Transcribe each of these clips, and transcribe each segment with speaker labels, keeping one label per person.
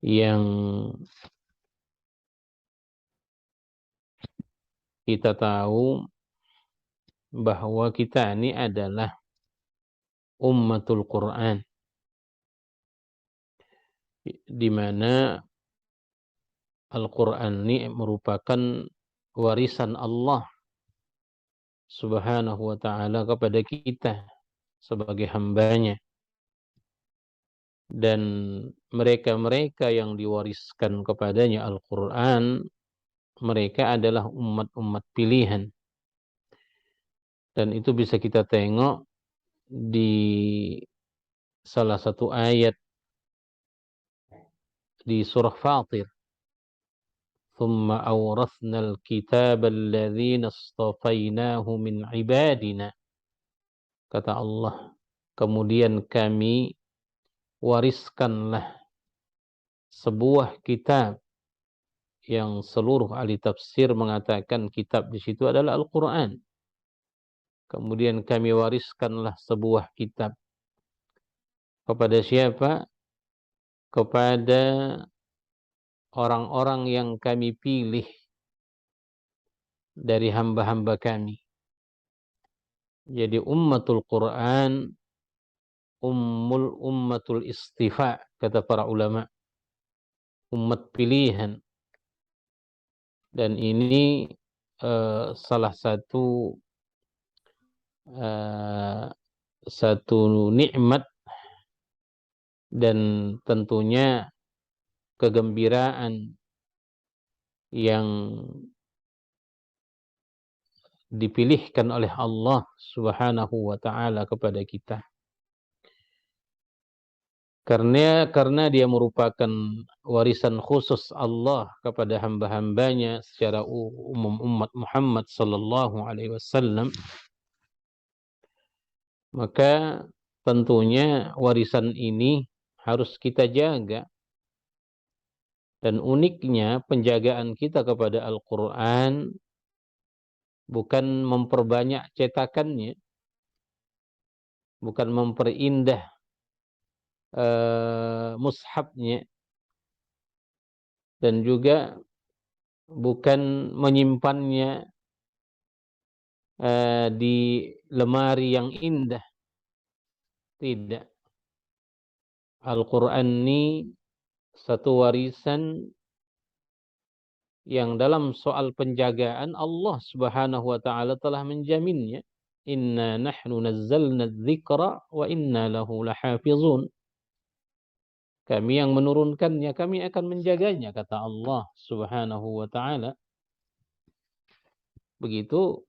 Speaker 1: yang kita tahu bahwa kita ini adalah ummatul Quran, di mana Al-Quran ini merupakan warisan Allah Subhanahu wa ta'ala kepada kita sebagai hambanya. Dan mereka-mereka yang diwariskan kepadanya Al-Quran, mereka adalah umat-umat pilihan. Dan itu bisa kita tengok di salah satu ayat di surah Fatir. ثم أورثنا الكتاب الذين اصطفيناه من عبادنا. Kata Allah, kemudian kami wariskanlah sebuah kitab yang seluruh ahli tafsir mengatakan kitab di situ adalah Al-Quran. Kemudian kami wariskanlah sebuah kitab kepada siapa? Kepada orang-orang yang kami pilih dari hamba-hamba kami. Jadi ummatul Quran ummatul istifa, kata para ulama, umat pilihan. Dan ini salah satu nikmat dan tentunya kegembiraan yang dipilihkan oleh Allah Subhanahu wa ta'ala kepada kita. Karena dia merupakan warisan khusus Allah kepada hamba-hambanya secara umum umat Muhammad sallallahu alaihi wasallam, maka tentunya warisan ini harus kita jaga. Dan uniknya penjagaan kita kepada Al-Quran bukan memperbanyak cetakannya, bukan memperindah mushafnya, dan juga bukan menyimpannya di lemari yang indah. Tidak. Al-Quran ini satu warisan yang dalam soal penjagaan Allah Subhanahu wa ta'ala telah menjaminnya. Inna nahnu nazzalna dzikra wa inna lahu lahafizun. Kami yang menurunkannya, kami akan menjaganya, kata Allah Subhanahu wa ta'ala. Begitu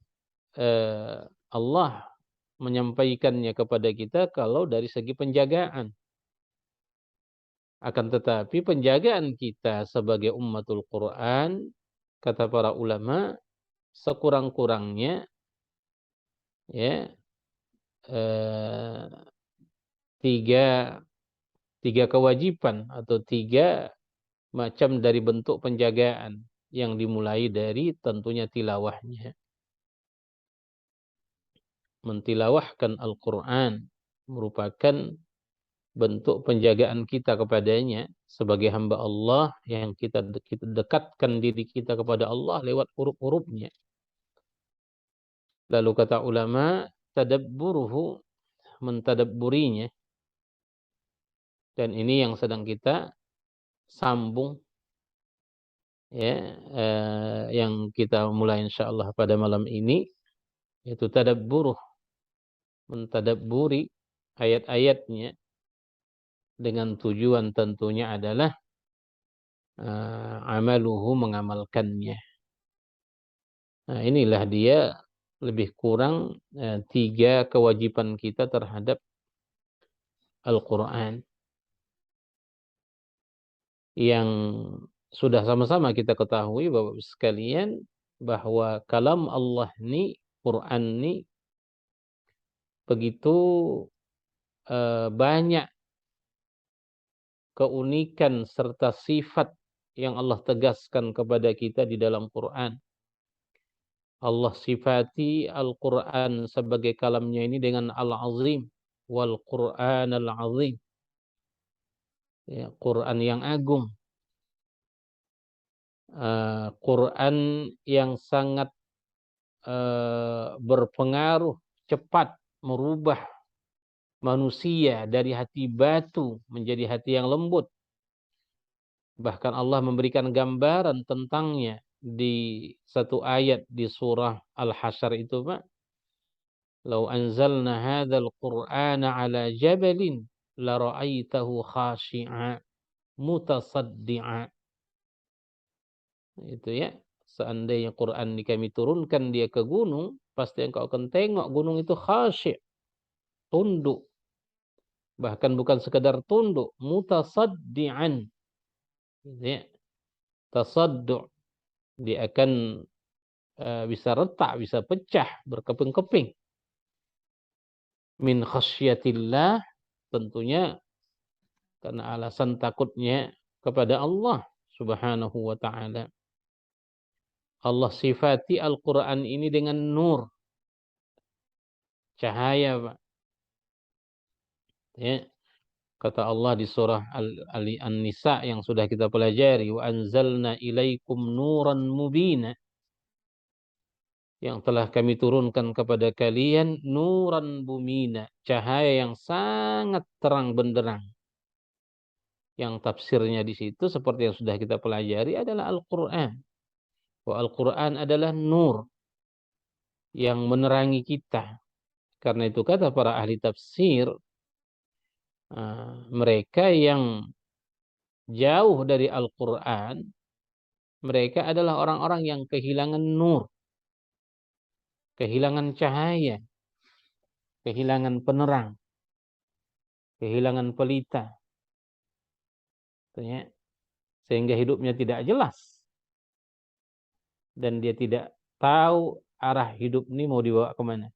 Speaker 1: Allah menyampaikannya kepada kita kalau dari segi penjagaan. Akan tetapi penjagaan kita sebagai ummatul Quran, kata para ulama, sekurang-kurangnya ya tiga kewajiban atau tiga macam dari bentuk penjagaan yang dimulai dari tentunya tilawahnya. Mentilawahkan Al-Quran merupakan bentuk penjagaan kita kepadanya sebagai hamba Allah yang kita dekatkan diri kita kepada Allah lewat huruf-hurufnya. Lalu kata ulama, tadabburuhu, mentadabburinya. Dan ini yang sedang kita sambung ya, yang kita mulai insyaallah pada malam ini, yaitu tadabburuh, mentadabburi ayat-ayatnya dengan tujuan tentunya adalah amaluhu, mengamalkannya. Nah, inilah dia lebih kurang tiga kewajiban kita terhadap Al-Quran yang sudah sama-sama kita ketahui Bapak sekalian bahwa kalam Allah ini, Quran ini begitu banyak keunikan serta sifat yang Allah tegaskan kepada kita di dalam Quran. Allah sifati Al-Quran sebagai kalamnya ini dengan Al-Azim, wal Quran Al-Azim. Ya, Quran yang agung. Quran yang sangat berpengaruh cepat merubah manusia dari hati batu menjadi hati yang lembut. Bahkan Allah memberikan gambaran tentangnya di satu ayat di surah Al-Hasyr itu, Pak. "Lau anzalna hadzal Qur'ana 'ala jabalin la ra'aitahu khashi'a mutasaddi'a." Itu ya. Seandainya Quran ini kami turunkan dia ke gunung, pasti engkau akan tengok gunung itu khasyi', tunduk. Bahkan bukan sekedar tunduk, mutasaddian. Gitu ya. Tasaddu', dia akan bisa retak, bisa pecah, berkeping-keping. Min khasyatillah, tentunya karena alasan takutnya kepada Allah Subhanahu wa taala. Allah sifati Al-Qur'an ini dengan nur, cahaya, Pak. Ya. Kata Allah di surah An-Nisa yang sudah kita pelajari, wa anzalna ilaikum nuran mubina, yang telah kami turunkan kepada kalian nuran bumina, cahaya yang sangat terang benderang. Yang tafsirnya di situ seperti yang sudah kita pelajari adalah Al-Qur'an. Wa Al-Qur'an adalah nur yang menerangi kita. Karena itu kata para ahli tafsir, mereka yang jauh dari Al-Qur'an, mereka adalah orang-orang yang kehilangan nur, kehilangan cahaya, kehilangan penerang, kehilangan pelita. Sehingga hidupnya tidak jelas. Dan dia tidak tahu arah hidup ini mau dibawa kemana.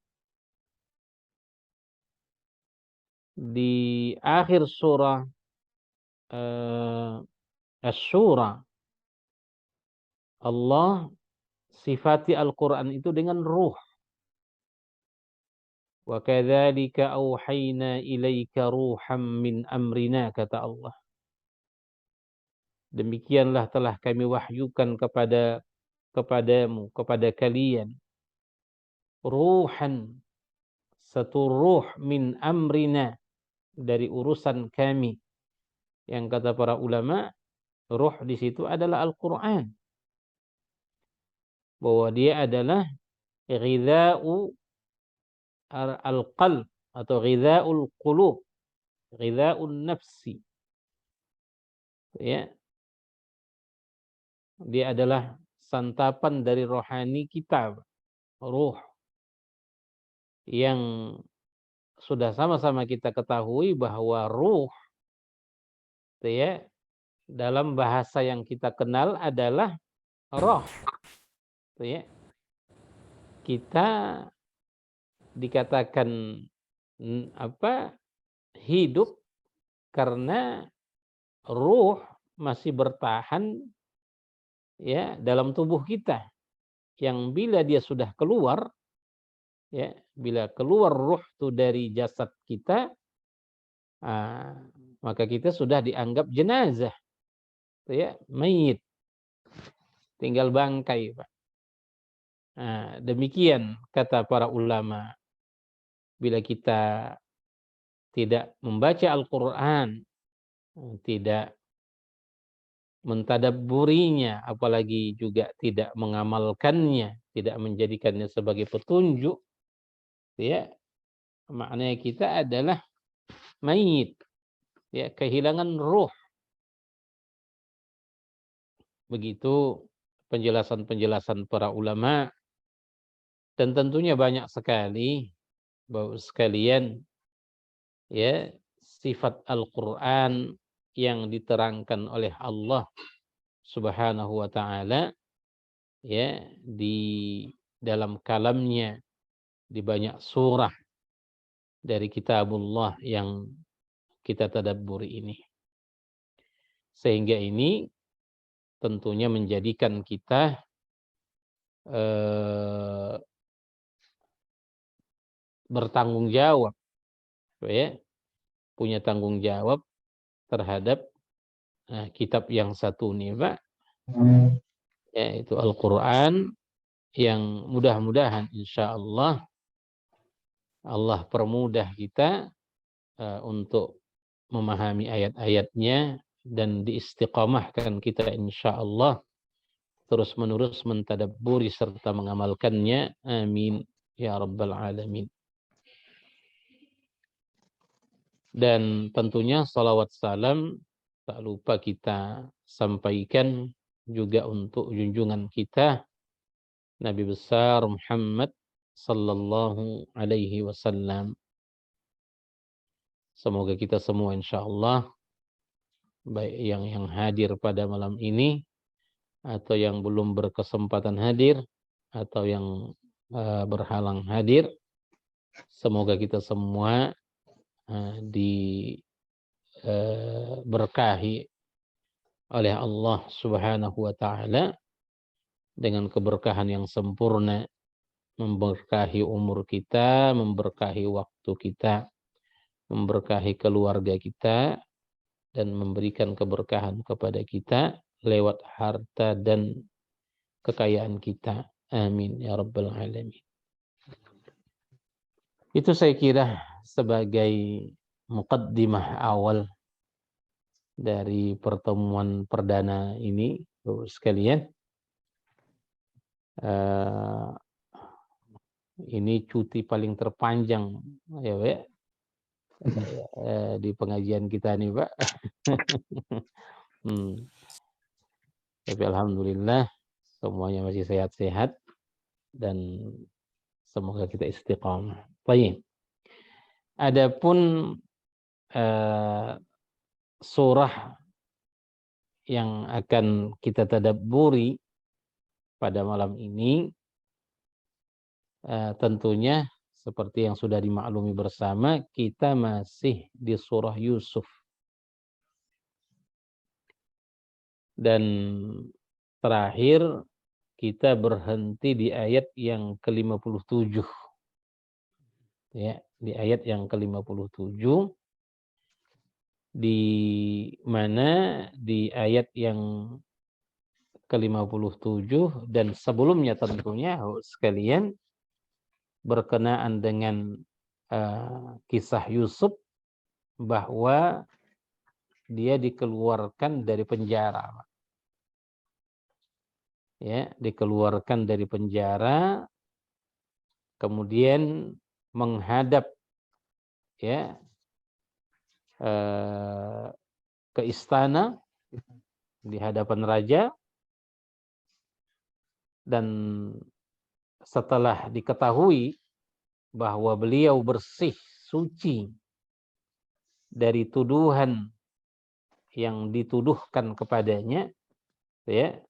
Speaker 1: Di akhir surah Asy-Syura, Allah sifati Al-Quran itu dengan ruh. Wa kadzalika auhayna ilaika ruham min amrina, kata Allah. Demikianlah telah kami wahyukan kepadamu, kepada kalian, ruhan, satu ruh, min amrina, dari urusan kami. Yang kata para ulama, ruh di situ adalah Al-Quran. Bahwa dia adalah ghidha'u al-qalb atau ghidha'ul qulub, ghidha'un nafsi. Ya. Dia adalah santapan dari rohani kita, ruh yang sudah sama-sama kita ketahui bahwa ruh, ya, dalam bahasa yang kita kenal adalah roh. Ya. Kita dikatakan hidup karena ruh masih bertahan ya dalam tubuh kita, yang bila dia sudah keluar, ya, bila keluar ruh itu dari jasad kita, maka kita sudah dianggap jenazah, ya, mayit, tinggal bangkai, Pak. Demikian kata para ulama. Bila kita tidak membaca Al-Quran, tidak mentadabburinya, apalagi juga tidak mengamalkannya, tidak menjadikannya sebagai petunjuk, ya, maknanya kita adalah mayit, ya, kehilangan ruh. Begitu penjelasan-penjelasan para ulama, dan tentunya banyak sekali Bapak sekalian, ya, sifat Al-Quran yang diterangkan oleh Allah Subhanahu wa taala, ya, di dalam kalamnya, di banyak surah dari kitabullah yang kita tadabburi ini. Sehingga ini tentunya menjadikan kita bertanggung jawab, ya, punya tanggung jawab terhadap kitab yang satu ini, Pak. yaitu Al-Quran, yang mudah-mudahan insya Allah Allah permudah kita untuk memahami ayat-ayatnya dan diistiqamahkan kita insya Allah terus-menerus mentadabburi serta mengamalkannya. Amin ya rabbal alamin. Dan tentunya salawat salam tak lupa kita sampaikan juga untuk junjungan kita Nabi besar Muhammad sallallahu alaihi wasallam. Semoga kita semua insya Allah, baik yang hadir pada malam ini atau yang belum berkesempatan hadir atau yang berhalang hadir, semoga kita semua diberkahi oleh Allah Subhanahu wa taala dengan keberkahan yang sempurna, memberkahi umur kita, memberkahi waktu kita, memberkahi keluarga kita, dan memberikan keberkahan kepada kita lewat harta dan kekayaan kita. Amin ya rabbal alamin. Itu saya kira sebagai muqaddimah awal dari pertemuan perdana ini, Bapak sekalian. Ini cuti paling terpanjang ya, Pak, di pengajian kita nih, Pak. Tapi alhamdulillah semuanya masih sehat-sehat dan semoga kita istiqamah. Baik. Adapun surah yang akan kita tadabburi pada malam ini tentunya seperti yang sudah dimaklumi bersama, kita masih di surah Yusuf. Dan terakhir kita berhenti di ayat yang ke-57. Ya, di ayat yang ke-57, di mana di ayat yang ke-57 dan sebelumnya tentunya sekalian berkenaan dengan kisah Yusuf, bahwa dia dikeluarkan dari penjara. Ya, dikeluarkan dari penjara, kemudian menghadap ya ke istana di hadapan raja, dan setelah diketahui bahwa beliau bersih, suci dari tuduhan yang dituduhkan kepadanya, ya,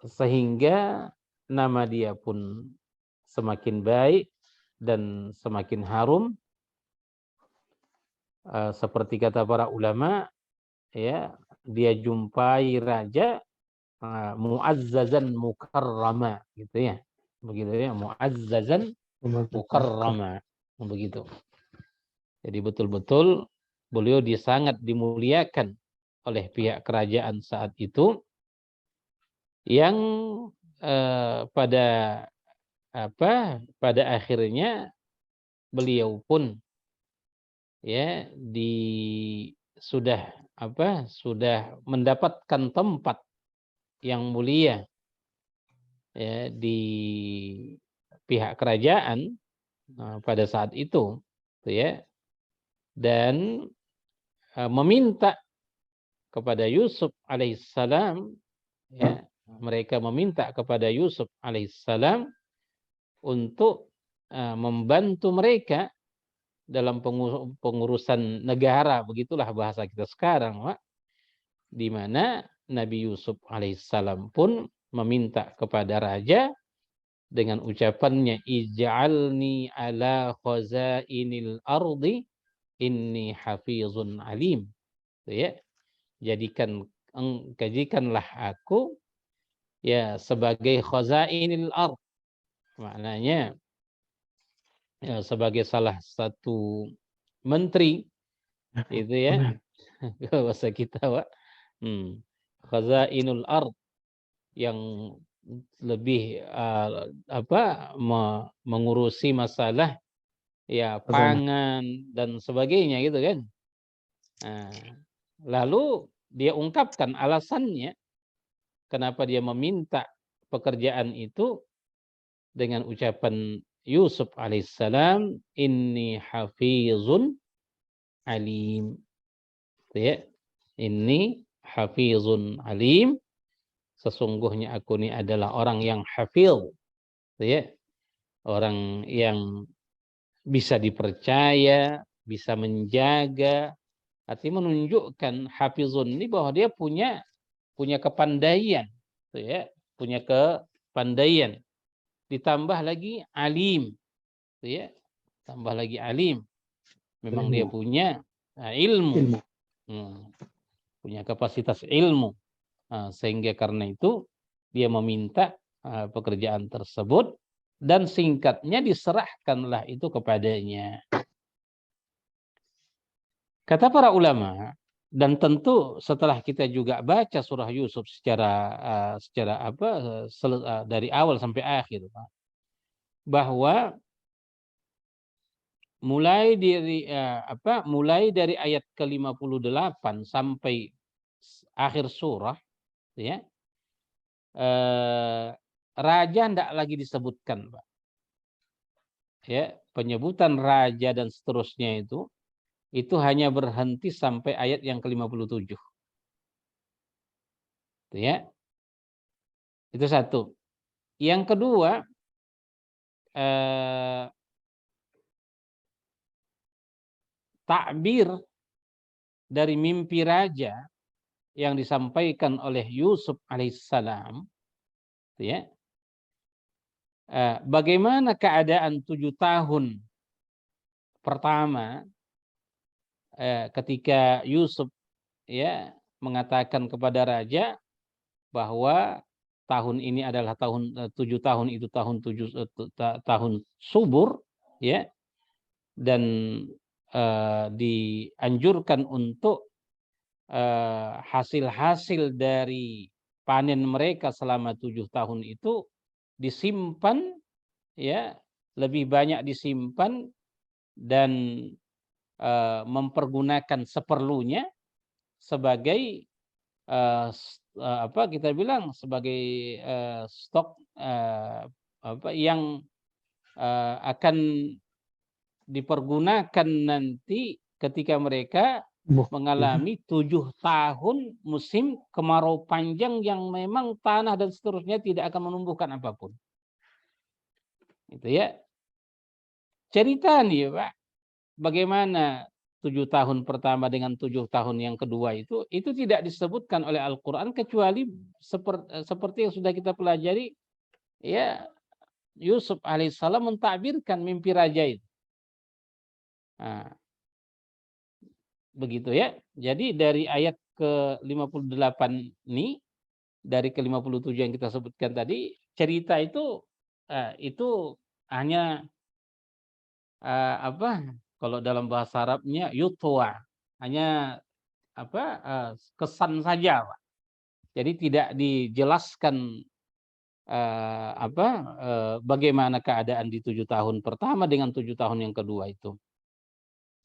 Speaker 1: sehingga nama dia pun semakin baik dan semakin harum, seperti kata para ulama, ya, dia jumpai raja muazzazan mukarrama, gitu ya, begitu ya, muazzazan mukarrama, begitu. Jadi betul-betul beliau sangat dimuliakan oleh pihak kerajaan saat itu, yang pada akhirnya beliau pun ya sudah mendapatkan tempat yang mulia ya di pihak kerajaan pada saat itu, ya, dan meminta kepada Yusuf alaihissalam, ya, mereka meminta kepada Yusuf alaihissalam untuk membantu mereka dalam pengurusan negara, begitulah bahasa kita sekarang, Pak. Di mana Nabi Yusuf alaihissalam pun meminta kepada raja dengan ucapannya, ij'alni ala khazainil ardi inni hafizun alim. Ya, jadikanlah aku ya sebagai khazainil ard, maknanya ya, sebagai salah satu menteri itu ya bahasa kita, Pak. khazainul ard, yang lebih mengurusi masalah ya
Speaker 2: Khazanah.
Speaker 1: pangan dan sebagainya gitu kan. Nah, lalu dia ungkapkan alasannya kenapa dia meminta pekerjaan itu dengan ucapan Yusuf alaihissalam, inni hafizun alim. Ya, inni hafizun alim. Sesungguhnya aku ini adalah orang yang hafiz, ya, orang yang bisa dipercaya, bisa menjaga. Artinya menunjukkan hafizun ini bahwa dia punya kepandaian, ya, punya kepandaian. Ditambah lagi alim, ya, tambah lagi alim. Memang dia
Speaker 2: Ilmu.
Speaker 1: punya ilmu,
Speaker 2: Ilmu.
Speaker 1: punya kapasitas ilmu. Sehingga karena itu dia meminta pekerjaan tersebut dan singkatnya diserahkanlah itu kepadanya. Kata para ulama, dan tentu setelah kita juga baca surah Yusuf secara dari awal sampai akhir, bahwa mulai dari ayat ke-58 sampai akhir surah, ya, raja tidak lagi disebutkan, Pak. Ya, penyebutan raja dan seterusnya itu hanya berhenti sampai ayat yang ke-57. Ya. Itu satu. Yang kedua, takbir dari mimpi raja yang disampaikan oleh Yusuf alaihissalam, ya, bagaimana keadaan 7 tahun pertama ketika Yusuf, ya, mengatakan kepada raja bahwa tahun ini adalah 7 tahun itu tahun subur, ya, dan dianjurkan untuk hasil-hasil dari panen mereka selama 7 tahun itu disimpan, ya, lebih banyak disimpan dan mempergunakan seperlunya sebagai kita bilang sebagai stok yang akan dipergunakan nanti ketika mereka mengalami 7 tahun musim kemarau panjang yang memang tanah dan seterusnya tidak akan menumbuhkan apapun. Itu ya. Cerita nih, Pak, bagaimana 7 tahun pertama dengan 7 tahun yang kedua itu tidak disebutkan oleh Al-Quran kecuali seperti yang sudah kita pelajari, ya, Yusuf alaihissalam mentakbirkan mimpi raja itu. Nah, begitu ya. Jadi dari ayat ke-58 ini, dari ke-57 yang kita sebutkan tadi, cerita itu hanya kalau dalam bahasa Arabnya yutwa, hanya kesan saja, Pak. Jadi tidak dijelaskan bagaimana keadaan di 7 tahun pertama dengan 7 tahun yang kedua itu.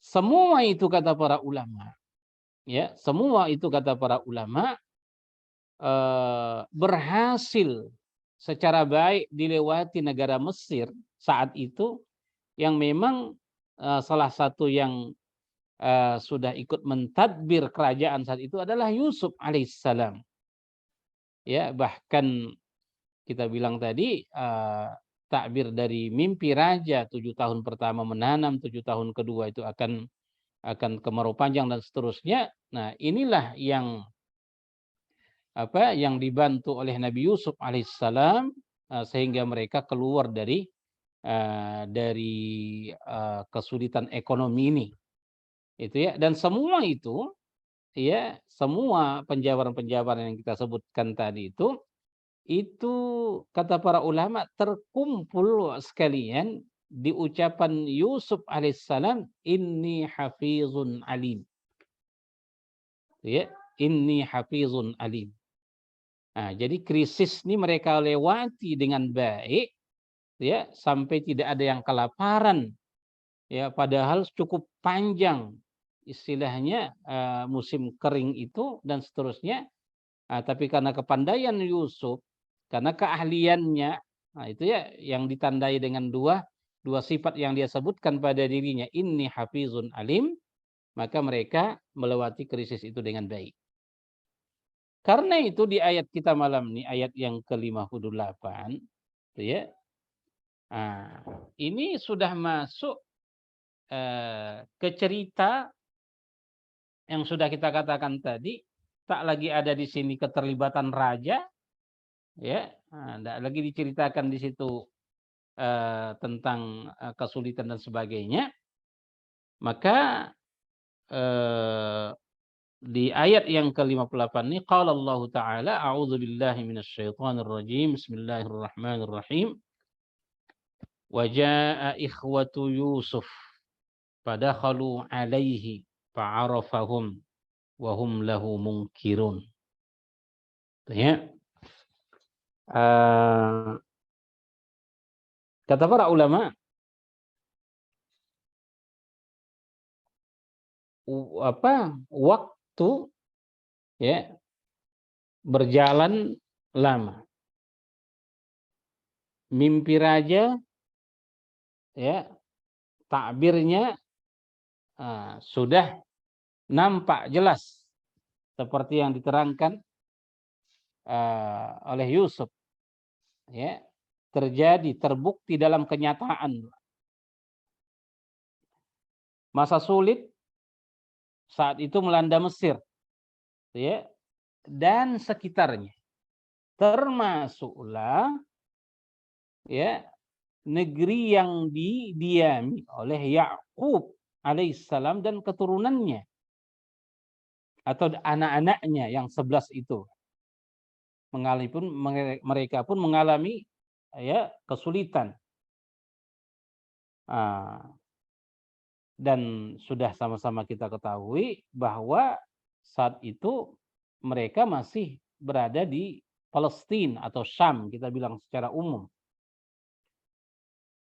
Speaker 1: Semua itu kata para ulama, ya, semua itu kata para ulama berhasil secara baik dilewati negara Mesir saat itu, yang memang salah satu yang sudah ikut mentadbir kerajaan saat itu adalah Yusuf alaihissalam. Ya, bahkan kita bilang tadi takbir dari mimpi raja 7 tahun pertama menanam, 7 tahun kedua itu akan kemarau panjang dan seterusnya. Nah, inilah yang dibantu oleh Nabi Yusuf alaihissalam sehingga mereka keluar dari kesulitan ekonomi ini. Itu ya, dan semua itu, ya, semua penjabaran-penjabaran yang kita sebutkan tadi itu kata para ulama terkumpul sekalian di ucapan Yusuf alaihissalam, inni hafizun alim. Ya, inni hafizun alim. Nah, jadi krisis ini mereka lewati dengan baik, ya, sampai tidak ada yang kelaparan, ya, padahal cukup panjang istilahnya musim kering itu dan seterusnya. Tapi karena kepandaian Yusuf, karena keahliannya, nah itu ya yang ditandai dengan dua sifat yang dia sebutkan pada dirinya, inni hafizun alim, maka mereka melewati krisis itu dengan baik. Karena itu di ayat kita malam ini, ayat yang ke-58, ya. Nah, ini sudah masuk ke cerita yang sudah kita katakan tadi, tak lagi ada di sini keterlibatan raja, ya. Nah, tidak lagi diceritakan di situ tentang kesulitan dan sebagainya. Maka di ayat yang ke-58 ini qala Allah Ta'ala a'udzu billahi minasyaitonir rajim bismillahirrahmanirrahim wa jaa ikhwatu Yusuf fadakhalu alaihi fa'arafahum wa hum lahu munkirun. Ya. Kata para ulama, waktu, ya, berjalan lama. Mimpi raja, ya, takbirnya sudah nampak jelas seperti yang diterangkan oleh Yusuf, ya, terjadi, terbukti dalam kenyataan. Masa sulit saat itu melanda Mesir, ya, dan sekitarnya, termasuklah, ya, negeri yang didiami oleh Yakub alaihissalam dan keturunannya atau anak-anaknya yang 11 itu. Mereka pun mengalami, ya, kesulitan. Dan sudah sama-sama kita ketahui bahwa saat itu mereka masih berada di Palestina atau Syam, kita bilang secara umum.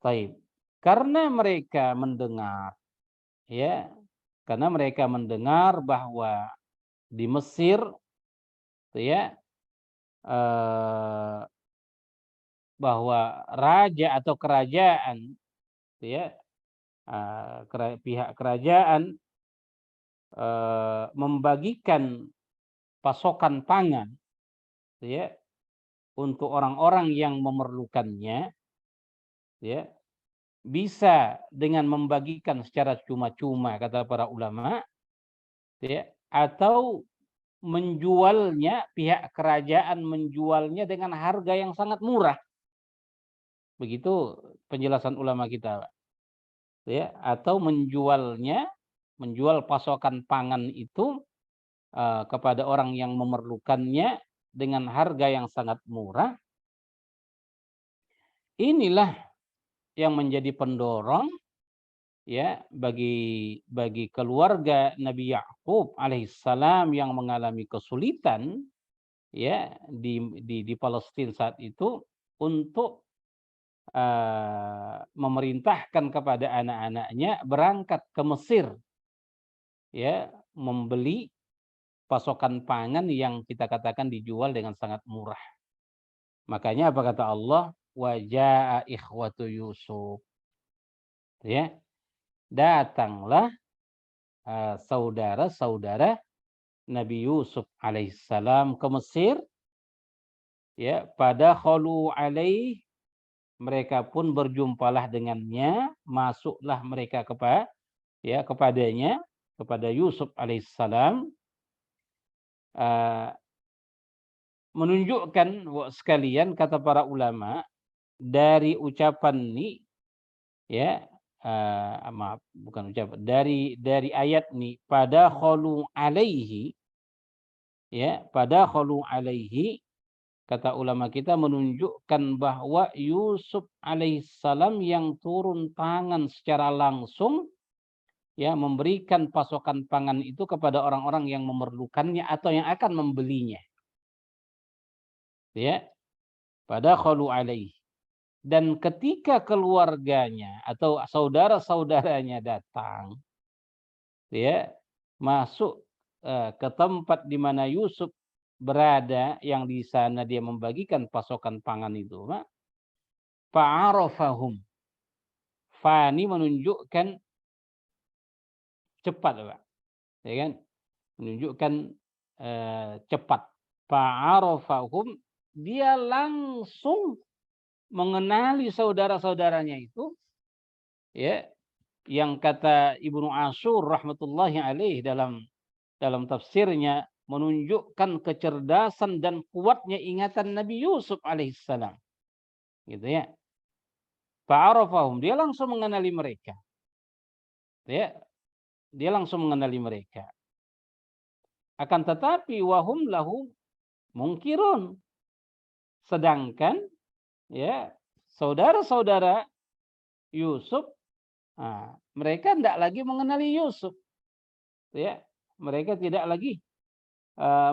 Speaker 1: Baik. Karena mereka mendengar, ya, karena mereka mendengar bahwa di Mesir, ya, bahwa raja atau kerajaan, ya, pihak kerajaan membagikan pasokan pangan, ya, untuk orang-orang yang memerlukannya, ya, bisa dengan membagikan secara cuma-cuma kata para ulama, ya, atau menjualnya, pihak kerajaan menjualnya dengan harga yang sangat murah. Begitu penjelasan ulama kita, ya, atau menjual pasokan pangan itu kepada orang yang memerlukannya dengan harga yang sangat murah. Inilah yang menjadi pendorong, ya, bagi keluarga Nabi Yakub alaihissalam yang mengalami kesulitan, ya, di Palestina saat itu untuk memerintahkan kepada anak-anaknya berangkat ke Mesir, ya, membeli pasokan pangan yang kita katakan dijual dengan sangat murah. Makanya apa kata Allah? Wa jaa ikhwatu Yusuf. Ya, datanglah saudara-saudara Nabi Yusuf alaihissalam ke Mesir, ya, pada khalu alaih, mereka pun berjumpalah dengannya, masuklah mereka kepadanya, kepada Yusuf alaihissalam, menunjukkan sekalian kata para ulama dari ucapan ini, ya, maaf, bukan ucapan, dari ayat ini, pada khalu alaihi, ya, pada khalu alaihi, kata ulama kita menunjukkan bahwa Yusuf alaihissalam yang turun tangan secara langsung, ya, memberikan pasokan pangan itu kepada orang-orang yang memerlukannya atau yang akan membelinya. Ya, fadakhalu alaihi. Dan ketika keluarganya atau saudara-saudaranya datang, ya, masuk ke tempat di mana Yusuf berada, yang di sana dia membagikan pasokan pangan itu, fa'arafahum. Fa ini menunjukkan cepat, Pak. Ya kan? Menunjukkan cepat. Fa'arafahum, dia langsung mengenali saudara-saudaranya itu, ya, yang kata Ibnu Ashur rahmatullahi alaih dalam tafsirnya, menunjukkan kecerdasan dan kuatnya ingatan Nabi Yusuf alaihissalam. Gitu ya. Fa'arafahum, dia langsung mengenali mereka. Ya, dia langsung mengenali mereka. Akan tetapi wahum lahu mungkirun. Sedangkan ya, saudara-saudara Yusuf, mereka tidak lagi mengenali Yusuf. Ya, mereka tidak lagi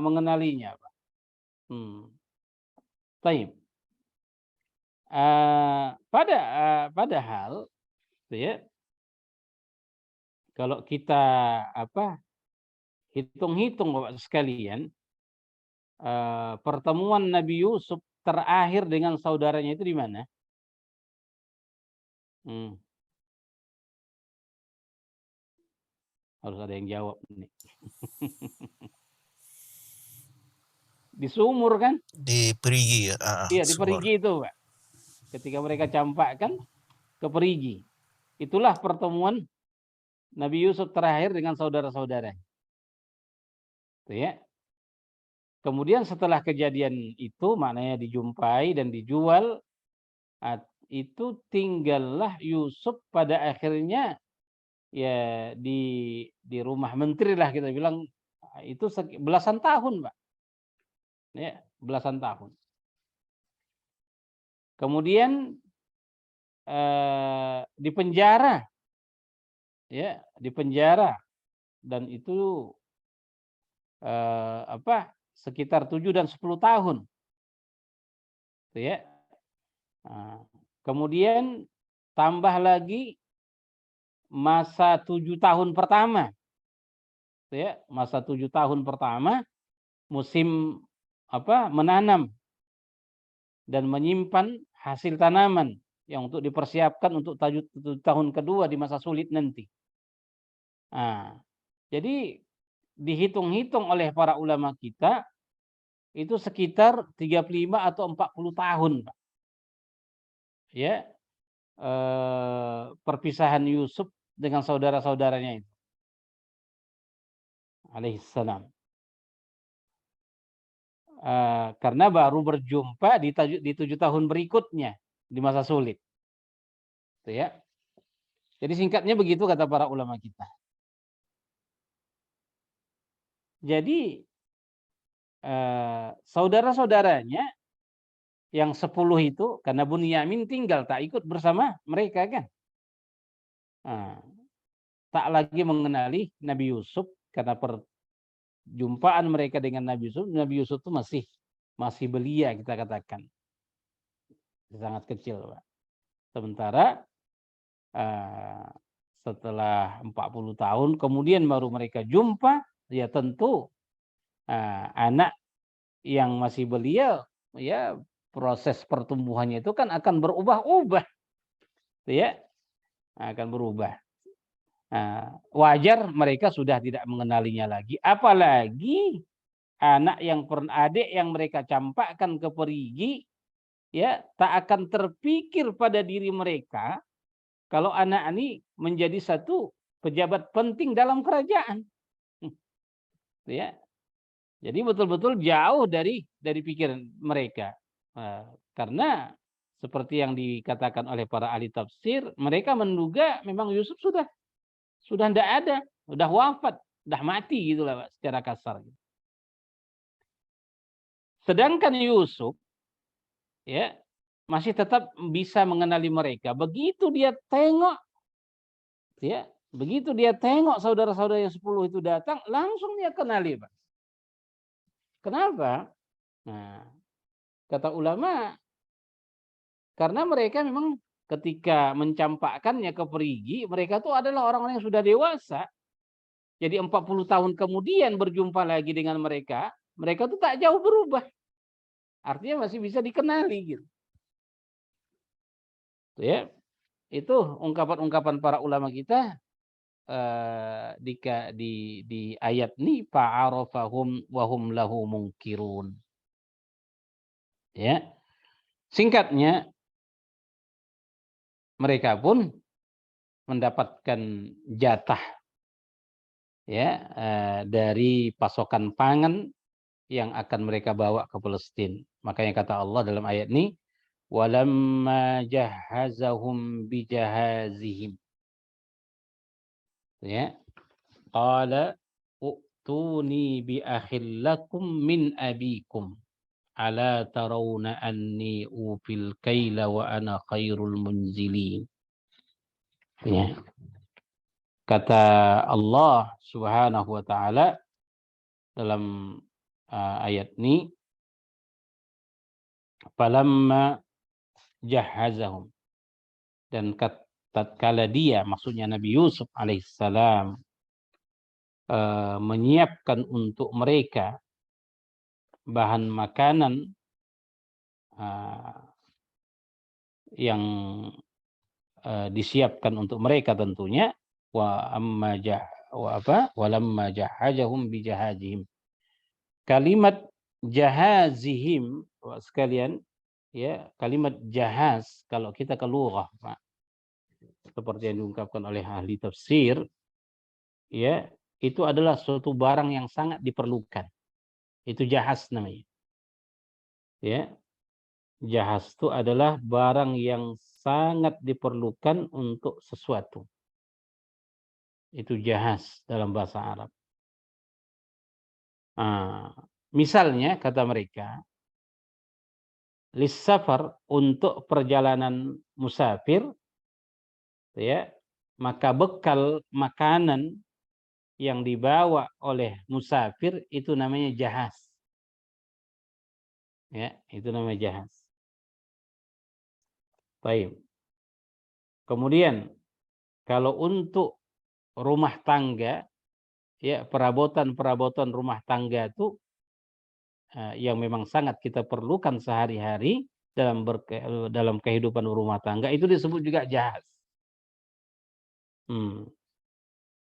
Speaker 1: mengenalinya. Taib. Padahal ya, kalau kita hitung-hitung Bapak sekalian, pertemuan Nabi Yusuf terakhir dengan saudaranya itu di mana? Harus ada yang jawab nih. Di sumur kan?
Speaker 2: Di Perigi ya.
Speaker 1: Iya, di Perigi itu, Pak. Ketika mereka campakkan ke Perigi. Itulah pertemuan Nabi Yusuf terakhir dengan saudara-saudaranya. Ya. Kemudian setelah kejadian itu, maknanya dijumpai dan dijual, itu tinggallah Yusuf pada akhirnya ya di rumah menteri lah kita bilang, itu belasan tahun, Pak. Ya, belasan tahun. Kemudian di penjara, ya, di penjara, dan itu sekitar 7 dan 10 tahun, ya. Kemudian tambah lagi masa 7 tahun pertama, ya, masa 7 tahun pertama musim menanam dan menyimpan hasil tanaman yang untuk dipersiapkan untuk 7 tahun kedua di masa sulit nanti. Jadi dihitung-hitung oleh para ulama kita itu sekitar 35 atau 40 tahun, Pak. Ya, perpisahan Yusuf dengan saudara-saudaranya itu alaihissalam. Karena baru berjumpa di 7 tahun berikutnya di masa sulit. Itu ya. Jadi singkatnya begitu kata para ulama kita. Jadi saudara-saudaranya yang 10 itu, karena Bunyamin tinggal tak ikut bersama mereka kan. Tak lagi mengenali Nabi Yusuf karena perjumpaan mereka dengan Nabi Yusuf itu masih belia kita katakan. Sangat kecil, Pak. Sementara setelah 40 tahun kemudian baru mereka jumpa, ya tentu anak yang masih belia, ya proses pertumbuhannya itu kan akan berubah-ubah. Ya, akan berubah. Wajar mereka sudah tidak mengenalinya lagi, apalagi adik yang mereka campakkan ke Perigi, ya, tak akan terpikir pada diri mereka kalau anak ini menjadi satu pejabat penting dalam kerajaan. Ya. Jadi betul-betul jauh dari pikiran mereka. Karena seperti yang dikatakan oleh para ahli tafsir, mereka menduga memang Yusuf sudah tidak ada, sudah wafat, sudah mati gitulah, Pak, secara kasar. Sedangkan Yusuf, ya, masih tetap bisa mengenali mereka. Begitu dia tengok, ya, begitu dia tengok saudara-saudara yang 10 itu datang, langsung dia kenali, Pak. Kenapa? Kata ulama, karena mereka memang ketika mencampakkannya ke perigi, mereka tuh adalah orang-orang yang sudah dewasa. Jadi 40 tahun kemudian berjumpa lagi dengan mereka, mereka tuh tak jauh berubah. Artinya masih bisa dikenali gitu. Ya, itu ungkapan-ungkapan para ulama kita di ayat ini fa'arafahum wa hum lahu munkirun. Ya. Singkatnya, mereka pun mendapatkan jatah ya dari pasokan pangan yang akan mereka bawa ke Palestina. Makanya kata Allah dalam ayat ini, walamma jahazahum bijahazihim. Ya. Qala u'tuni bi akhil lakum min abikum. Ala tarawna anni ufil kaila wa ana khairul munzilin. Ya. Kata Allah Subhanahu wa taala dalam ayat ini, falamma jahazahum, dan tatkala dia, maksudnya Nabi Yusuf alaihissalam, menyiapkan untuk mereka bahan makanan yang disiapkan untuk mereka tentunya, walamma jahazahum bijahazihim. Kalimat jahazihim sekalian, ya, kalimat jahaz kalau kita ke lughah, Pak, seperti yang diungkapkan oleh ahli tafsir, ya, itu adalah suatu barang yang sangat diperlukan. Itu jahaz namanya. Ya. Jahaz itu adalah barang yang sangat diperlukan untuk sesuatu. Itu jahaz dalam bahasa Arab. Misalnya kata mereka, lissafar, untuk perjalanan musafir, ya, maka bekal makanan yang dibawa oleh musafir itu namanya jahaz. Ya, itu namanya jahaz. Baik. Kemudian kalau untuk rumah tangga, ya, perabotan rumah tangga itu yang memang sangat kita perlukan sehari-hari dalam kehidupan rumah tangga, itu disebut juga jahaz.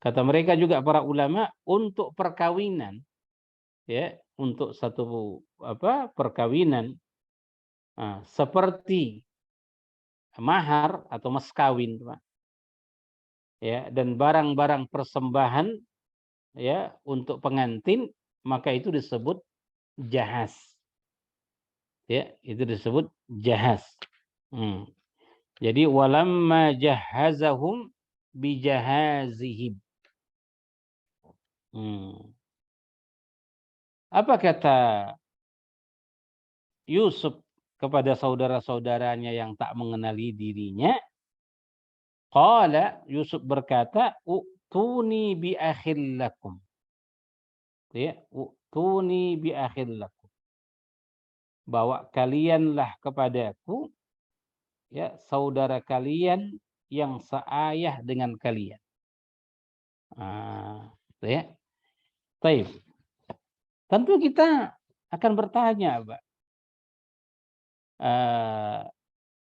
Speaker 1: Kata mereka juga para ulama, untuk perkawinan, ya, untuk satu perkawinan seperti mahar atau mas kawin, Pak, ya, dan barang-barang persembahan, ya, untuk pengantin, maka itu disebut jahaz. Ya, itu disebut jahaz. Jadi walamma jahazahum bijahazihim. Apa kata Yusuf kepada saudara-saudaranya yang tak mengenali dirinya? Qala, Yusuf berkata, u'tuni bi akhil lakum. Ya, u'tuni bi akhil lakum. Bawa kalianlah kepadaku, ya, saudara kalian yang seayah dengan kalian. Ya. Baik. Tentu kita akan bertanya, Pak,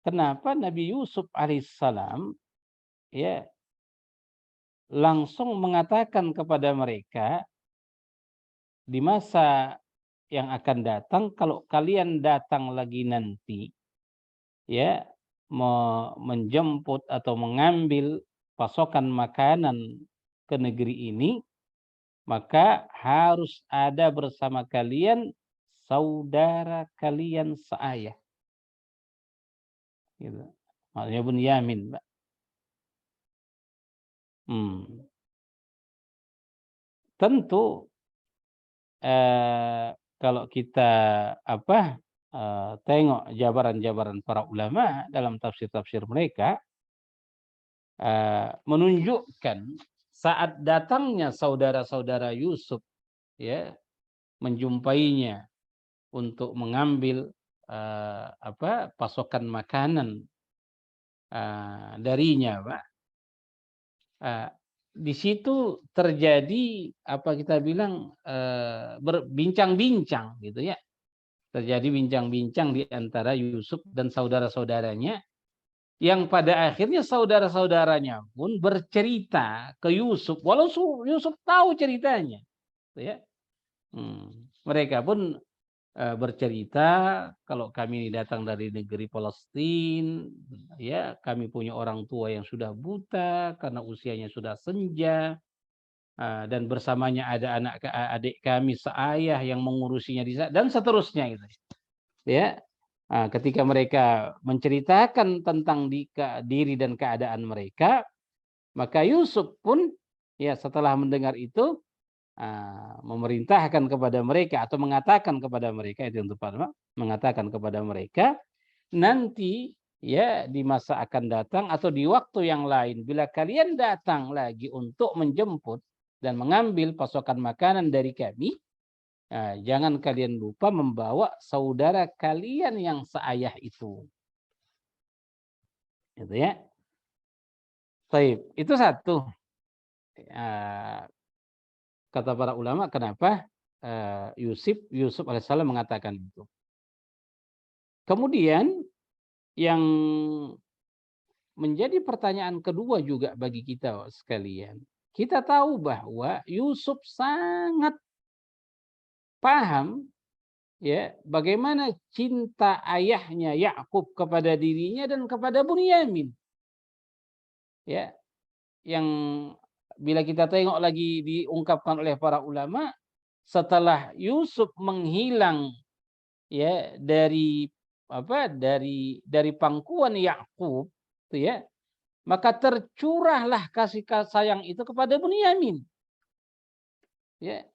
Speaker 1: kenapa Nabi Yusuf alaihissalam, ya, langsung mengatakan kepada mereka di masa yang akan datang, kalau kalian datang lagi nanti, ya, menjemput atau mengambil pasokan makanan ke negeri ini, maka harus ada bersama kalian saudara kalian seayah. Gitu. Maksudnya Bunyamin, Pak. Tentu kalau kita tengok jabaran-jabaran para ulama dalam tafsir-tafsir mereka, menunjukkan saat datangnya saudara-saudara Yusuf, ya, menjumpainya untuk mengambil pasokan makanan darinya, Pak. Di situ terjadi apa kita bilang berbincang-bincang gitu ya. Terjadi bincang-bincang di antara Yusuf dan saudara-saudaranya yang pada akhirnya saudara-saudaranya pun bercerita ke Yusuf walau Yusuf tahu ceritanya, gitu ya. Mereka pun bercerita kalau kami ini datang dari negeri Palestina, ya kami punya orang tua yang sudah buta karena usianya sudah senja, dan bersamanya ada adik kami seayah yang mengurusinya dan seterusnya gitu. Ya, ketika mereka menceritakan tentang diri dan keadaan mereka, maka Yusuf pun ya setelah mendengar itu memerintahkan kepada mereka atau mengatakan kepada mereka itu untuk mengatakan kepada mereka nanti ya di masa akan datang atau di waktu yang lain bila kalian datang lagi untuk menjemput dan mengambil pasokan makanan dari kami, jangan kalian lupa membawa saudara kalian yang seayah itu. Gitu ya. Baik, itu satu. Kata para ulama kenapa Yusuf alaihissalam mengatakan itu. Kemudian yang menjadi pertanyaan kedua juga bagi kita sekalian. Kita tahu bahwa Yusuf sangat paham ya bagaimana cinta ayahnya Yakub kepada dirinya dan kepada Bunyamin. Ya, yang bila kita tengok lagi diungkapkan oleh para ulama setelah Yusuf menghilang ya dari pangkuan Yakub itu ya, maka tercurahlah kasih sayang itu kepada Bunyamin. Ya.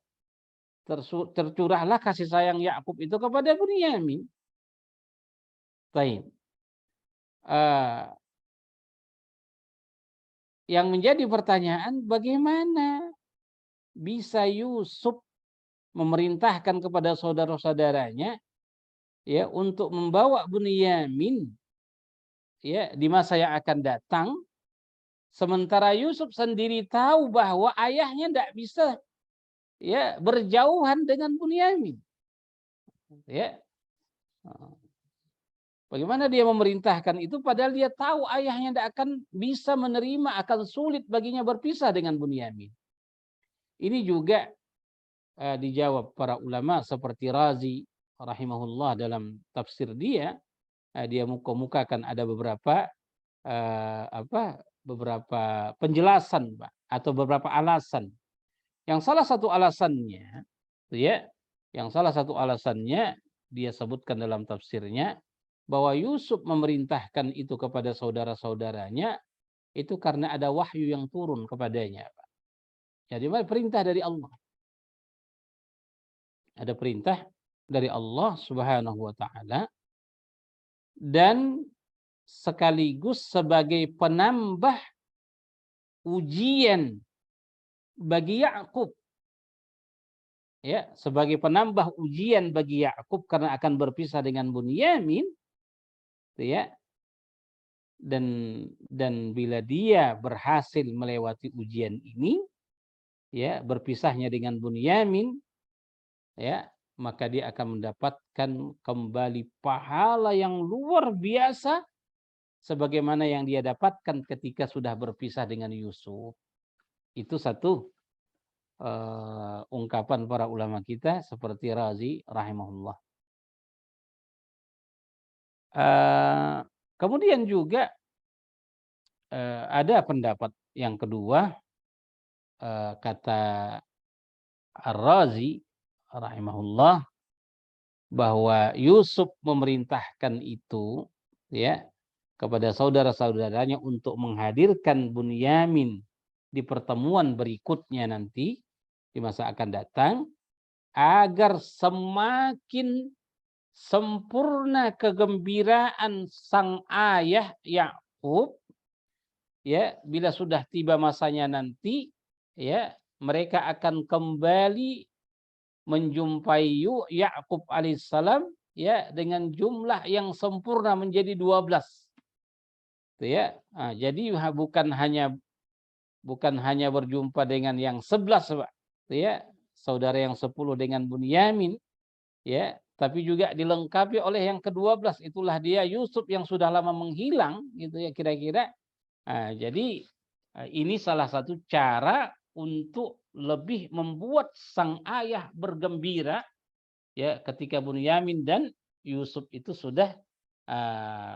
Speaker 1: Tercurahlah kasih sayang Yakub itu kepada Bunyamin. Baik. Yang menjadi pertanyaan bagaimana bisa Yusuf memerintahkan kepada saudara-saudaranya ya untuk membawa Bunyamin ya di masa yang akan datang, sementara Yusuf sendiri tahu bahwa ayahnya tidak bisa ya berjauhan dengan Bunyamin. Ya. Bagaimana dia memerintahkan itu padahal dia tahu ayahnya tidak akan bisa menerima, akan sulit baginya berpisah dengan Bunyamin. Ini juga dijawab para ulama seperti Razi rahimahullah dalam tafsir dia. Dia muka-mukakan ada beberapa penjelasan Pak, atau beberapa alasan. Yang salah satu alasannya dia sebutkan dalam tafsirnya bahwa Yusuf memerintahkan itu kepada saudara-saudaranya itu karena ada wahyu yang turun kepadanya, Pak. Jadi perintah dari Allah. Ada perintah dari Allah Subhanahu wa taala dan sekaligus sebagai penambah ujian bagi Yakub. Ya, sebagai penambah ujian bagi Yakub karena akan berpisah dengan Bunyamin. Ya. Dan bila dia berhasil melewati ujian ini, ya, berpisahnya dengan Bunyamin, ya, maka dia akan mendapatkan kembali pahala yang luar biasa sebagaimana yang dia dapatkan ketika sudah berpisah dengan Yusuf. Itu satu ungkapan para ulama kita seperti Razi rahimahullah. Kemudian juga ada pendapat yang kedua, kata Ar-Razi rahimahullah, bahwa Yusuf memerintahkan itu ya kepada saudara-saudaranya untuk menghadirkan Bunyamin di pertemuan berikutnya nanti di masa akan datang agar semakin sempurna kegembiraan sang ayah Yakub ya bila sudah tiba masanya nanti ya mereka akan kembali menjumpai Yakub alaihissalam ya dengan jumlah yang sempurna menjadi 12. Itu ya. Nah, jadi bukan hanya berjumpa dengan yang 11, Pak. Itu ya. Saudara yang 10 dengan Bunyamin, ya, tapi juga dilengkapi oleh yang ke-12, itulah dia Yusuf yang sudah lama menghilang, gitu ya kira-kira. Nah, jadi ini salah satu cara untuk lebih membuat sang ayah bergembira, ya, ketika Bunyamin dan Yusuf itu sudah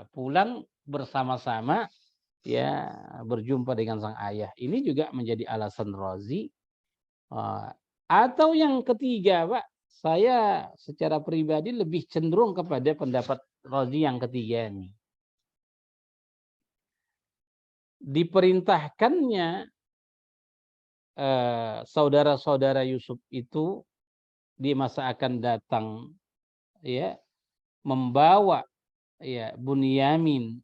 Speaker 1: pulang bersama-sama, ya, berjumpa dengan sang ayah. Ini juga menjadi alasan Razi. Atau yang ketiga, Pak, saya secara pribadi lebih cenderung kepada pendapat Razi yang ketiga ini. Diperintahkannya saudara-saudara Yusuf itu di masa akan datang, ya, membawa, ya, Bunyamin,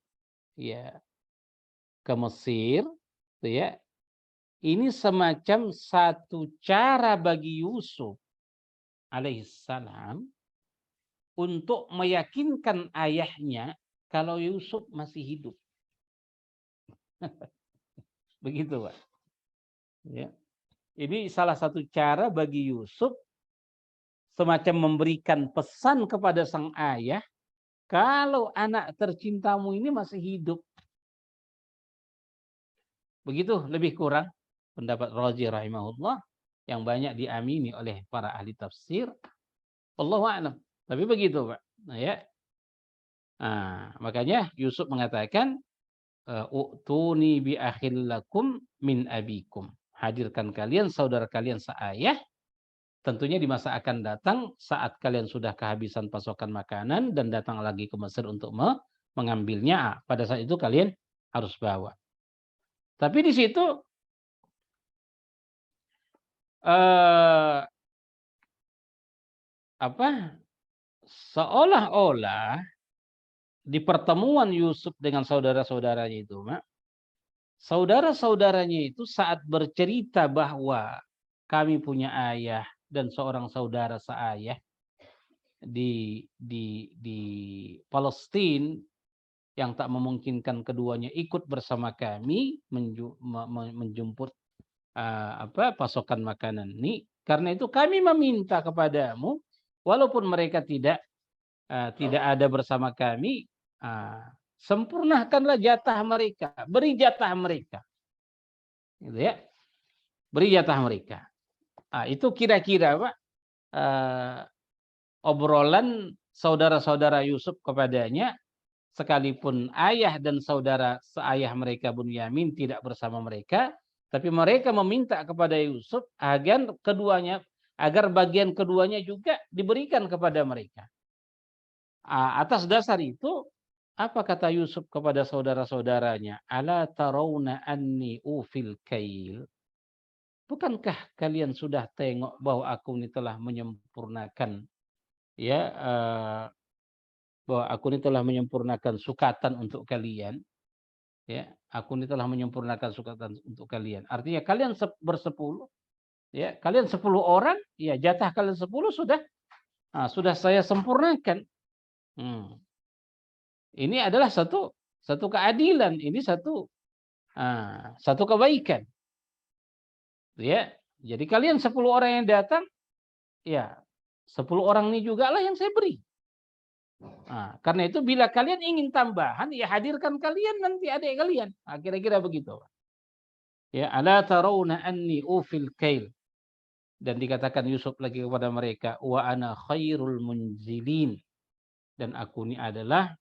Speaker 1: ya, ke Mesir, ya. Ini semacam satu cara bagi Yusuf alaihissalam untuk meyakinkan ayahnya kalau Yusuf masih hidup. Begitu, Pak. Ya. Ini salah satu cara bagi Yusuf semacam memberikan pesan kepada sang ayah, kalau anak tercintamu ini masih hidup. Begitu lebih kurang pendapat Razi rahimahullah yang banyak diamini oleh para ahli tafsir. Wallahu a'lam. Tapi begitu, Pak. Nah, ya. Nah, makanya Yusuf mengatakan, "U'tuni bi akhil lakum min abikum." Hadirkan kalian saudara kalian seayah, tentunya di masa akan datang saat kalian sudah kehabisan pasokan makanan dan datang lagi ke Mesir untuk mengambilnya. Pada saat itu kalian harus bawa. Tapi di situ seolah-olah di pertemuan Yusuf dengan saudara-saudaranya itu, saudara-saudaranya itu saat bercerita bahwa kami punya ayah dan seorang saudara seayah di Palestina yang tak memungkinkan keduanya ikut bersama kami menjemput pasokan makanan ini. Karena itu kami meminta kepadamu, walaupun mereka tidak ada bersama kami, sempurnakanlah jatah mereka, beri jatah mereka, gitu ya, beri jatah mereka. Itu kira-kira, Pak, obrolan saudara-saudara Yusuf kepadanya, sekalipun ayah dan saudara seayah mereka Bunyamin tidak bersama mereka, tapi mereka meminta kepada Yusuf agar bagian keduanya juga diberikan kepada mereka. Atas dasar itu, apa kata Yusuf kepada saudara-saudaranya? Ala tarawna anni ufil kail. Bukankah kalian sudah tengok bahwa aku ini telah menyempurnakan, ya, bahwa aku ini telah menyempurnakan sukatan untuk kalian, ya, aku ini telah menyempurnakan sukatan untuk kalian. Artinya kalian bersepuluh, ya, kalian 10 orang, ya, jatah kalian 10 sudah saya sempurnakan. Ini adalah satu keadilan, ini satu kebaikan. Ya, jadi kalian 10 orang yang datang, ya, 10 orang ini juga lah yang saya beri. Karena itu bila kalian ingin tambahan, ya hadirkan kalian nanti adik kalian. Kira-kira begitu. Ya, ala tarawna anni ufil kail. Dan dikatakan Yusuf lagi kepada mereka, wa ana khairul munzilin. Dan aku ini adalah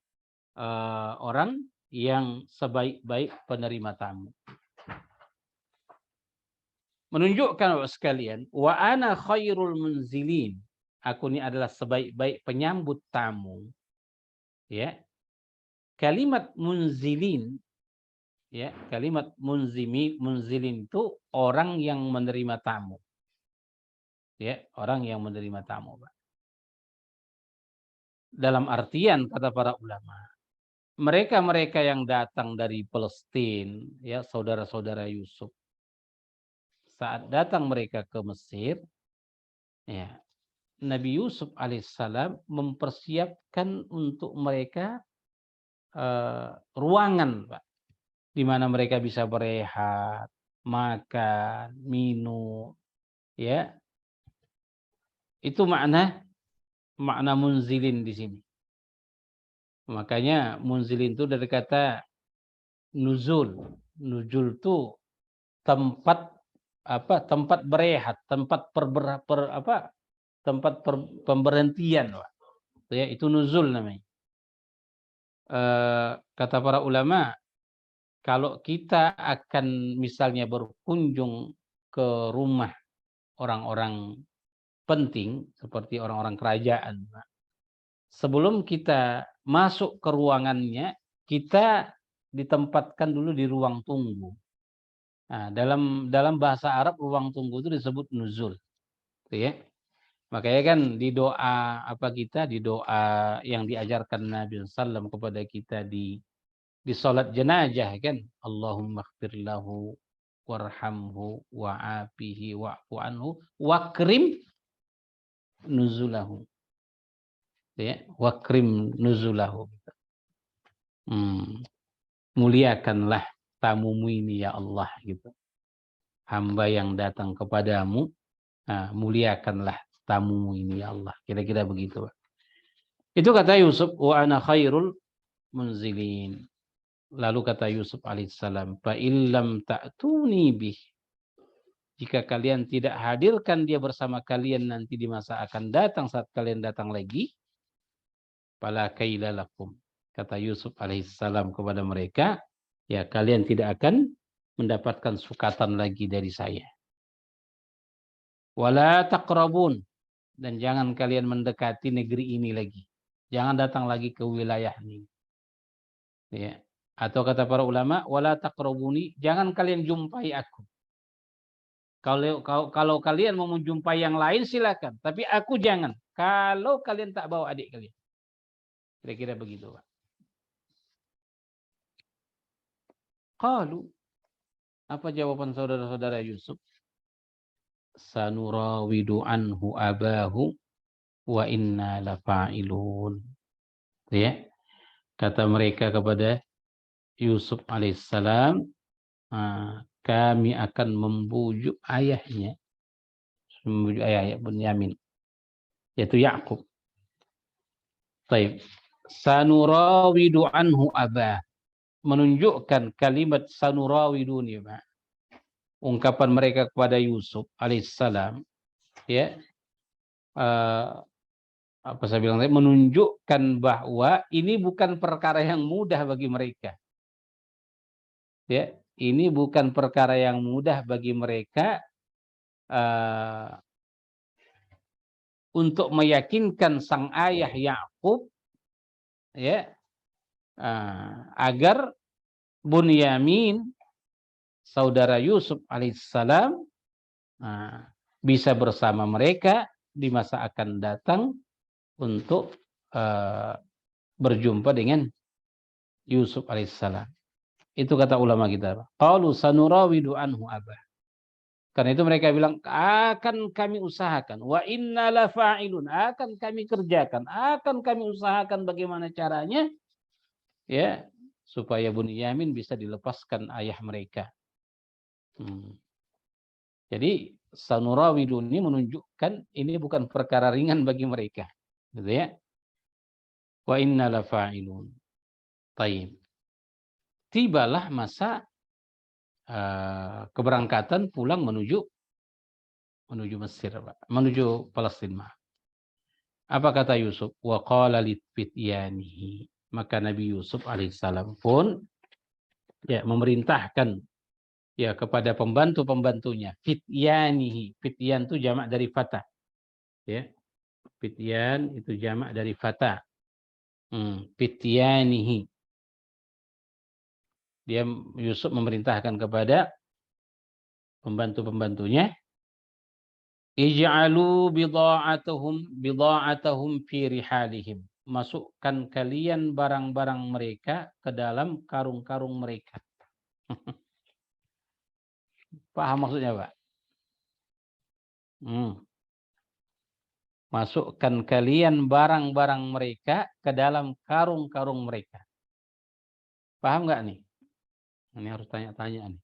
Speaker 1: orang yang sebaik-baik penerima tamu. Menunjukkan Bapak sekalian, wa ana khairul munzilin. Aku ini adalah sebaik-baik penyambut tamu. Ya. Kalimat munzilin, ya, kalimat munzilin itu orang yang menerima tamu. Ya, orang yang menerima tamu, Pak. Dalam artian kata para ulama, mereka yang datang dari Palestina, ya, saudara-saudara Yusuf, saat datang mereka ke Mesir, ya, Nabi Yusuf alaihissalam mempersiapkan untuk mereka ruangan, Pak, di mana mereka bisa berehat, makan, minum, ya. Itu makna munzilin di sini. Makanya munzilin itu dari kata nuzul. Nuzul itu tempat tempat berehat, tempat pemberhentian, Pak. Ya, itu nuzul namanya. Kata para ulama, kalau kita akan misalnya berkunjung ke rumah orang-orang penting seperti orang-orang kerajaan, Pak, sebelum kita masuk ke ruangannya, kita ditempatkan dulu di ruang tunggu. Nah, dalam bahasa Arab ruang tunggu itu disebut nuzul, gitu ya. Makanya kan di doa di doa yang diajarkan Nabi SAW kepada kita di salat jenazah kan, Allahumma ighfir lahu warhamhu wa'afihi wa'fu anhu wakrim nuzulahu. Ya, wakrim nuzulahu. Muliakanlah tamumu ini ya Allah gitu. Hamba yang datang kepadamu, muliakanlah tamumu ini ya Allah. Kira-kira begitu. Itu kata Yusuf, wa ana khairul munzilin. Lalu kata Yusuf alaihissalam, fa illam ta'tuni bih. Jika kalian tidak hadirkan dia bersama kalian nanti di masa akan datang saat kalian datang lagi, fala kaila lakum. Kata Yusuf alaihissalam kepada mereka, ya kalian tidak akan mendapatkan sukatan lagi dari saya. Wala taqrabun, dan jangan kalian mendekati negeri ini lagi. Jangan datang lagi ke wilayah ini. Ya. Atau kata para ulama, wala taqrabuni, jangan kalian jumpai aku. Kalau kalian mau menjumpai yang lain silakan, tapi aku jangan. Kalau kalian tak bawa adik kalian. Kira-kira begitu, Pak. Qalu, apa jawaban saudara-saudara Yusuf? Sanurawidu anhu abahu wa inna lafa'ilun. Ya. Kata mereka kepada Yusuf alaihissalam, kami akan membujuk ayahnya, membujuk ayah Bunyamin, yaitu Yakub. Baik. Sanurawidu anhu abah, menunjukkan kalimat sanurawidu ini, Pak. Ungkapan mereka kepada Yusuf alaihissalam, ya, apa saya bilang tadi, menunjukkan bahwa ini bukan perkara yang mudah bagi mereka. Ya, ini bukan perkara yang mudah bagi mereka untuk meyakinkan sang ayah Yakub, ya, agar Bunyamin saudara Yusuf alaihissalam bisa bersama mereka di masa akan datang untuk berjumpa dengan Yusuf alaihissalam. Itu kata ulama kita. Qalu sanurawidu anhu abah. Karena itu mereka bilang, akan kami usahakan. Wa inna la fa'ilun. Akan kami kerjakan. Akan kami usahakan bagaimana caranya, ya, supaya Bunyamin bisa dilepaskan ayah mereka. Jadi sanurawidu ini menunjukkan ini bukan perkara ringan bagi mereka. Gitu ya. Wa inna la fa'ilun. Taib. Tibalah masa keberangkatan pulang menuju Mesir, Pak. Menuju Palestina. Apa kata Yusuf? Wa qala litfityanihi. Maka Nabi Yusuf alaihissalam pun ya memerintahkan ya kepada pembantu-pembantunya, fityanihi. Fityan itu jamak dari fata. Ya. Fityan itu jamak dari fata. Fityanihi. Dia Yusuf memerintahkan kepada pembantu-pembantunya, ij'alu bidha'atahum fi rihalihim. Masukkan kalian barang-barang mereka ke dalam karung-karung mereka. Paham maksudnya, Pak? masukkan kalian barang-barang mereka ke dalam karung-karung mereka. Paham nggak nih? Ini harus tanya-tanya nih.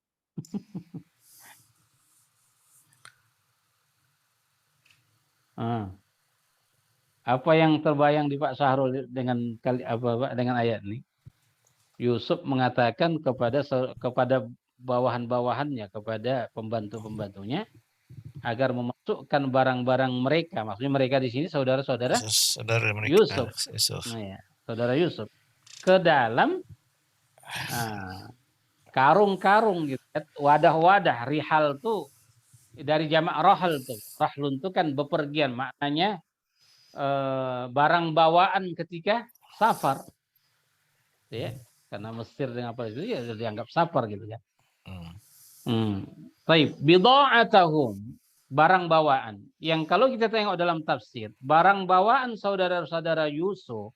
Speaker 1: Apa yang terbayang di Pak Syahrul dengan dengan ayat ini? Yusuf mengatakan kepada bawahan-bawahannya, kepada pembantu-pembantunya, agar memasukkan barang-barang mereka. Maksudnya mereka di sini saudara-saudara Yusuf. Nah, ya, saudara Yusuf ke dalam karung-karung gitu, wadah-wadah. Rihal tuh dari jamak rohal tuh. Rahlun tuh kan bepergian, maknanya barang bawaan ketika safar. Ya, karena Mesir dengan Palestina ya dianggap safar gitu kan. Baik, bidha'atahum, barang bawaan. Yang kalau kita tengok dalam tafsir, barang bawaan saudara-saudara Yusuf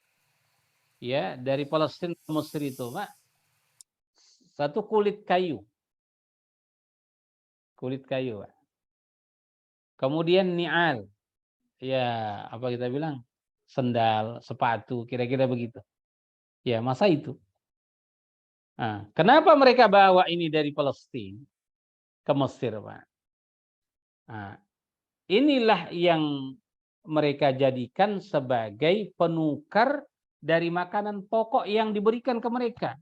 Speaker 1: ya dari Palestina ke Mesir itu, Pak, satu kulit kayu. Kulit kayu, Pak. Kemudian ni'al. Ya, apa kita bilang? Sendal, sepatu, kira-kira begitu. Ya, masa itu. Nah, kenapa mereka bawa ini dari Palestina ke Mesir, Pak? Nah, inilah yang mereka jadikan sebagai penukar dari makanan pokok yang diberikan ke mereka.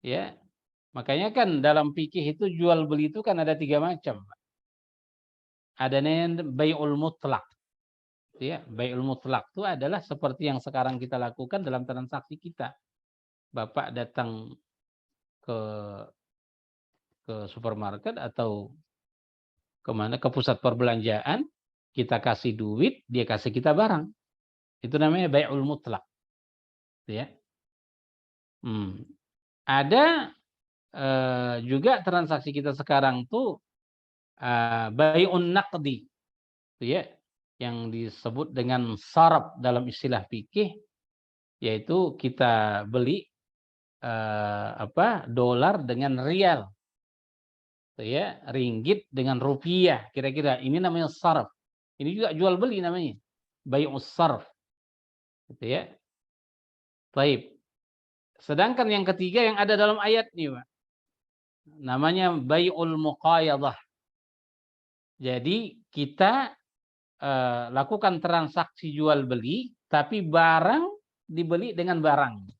Speaker 1: Ya, makanya kan dalam fikih itu jual beli itu kan ada 3 macam. Ada yang bai'ul mutlak. Ya, bai'ul mutlak itu adalah seperti yang sekarang kita lakukan dalam transaksi kita. Bapak datang ke supermarket atau kemana, ke pusat perbelanjaan, kita kasih duit, dia kasih kita barang. Itu namanya bai'ul mutlak. Ya. Ada juga transaksi kita sekarang tuh bai'un naqdi, ya, yang disebut dengan saraf dalam istilah fikih, yaitu kita beli dolar dengan rial, ya, ringgit dengan rupiah, kira-kira ini namanya saraf. Ini juga jual beli namanya bai'us sarf, gitu ya. Baik. Sedangkan yang ketiga yang ada dalam ayat ini, Pak, namanya bai'ul muqayadah. Jadi kita lakukan transaksi jual beli, tapi barang dibeli dengan barang.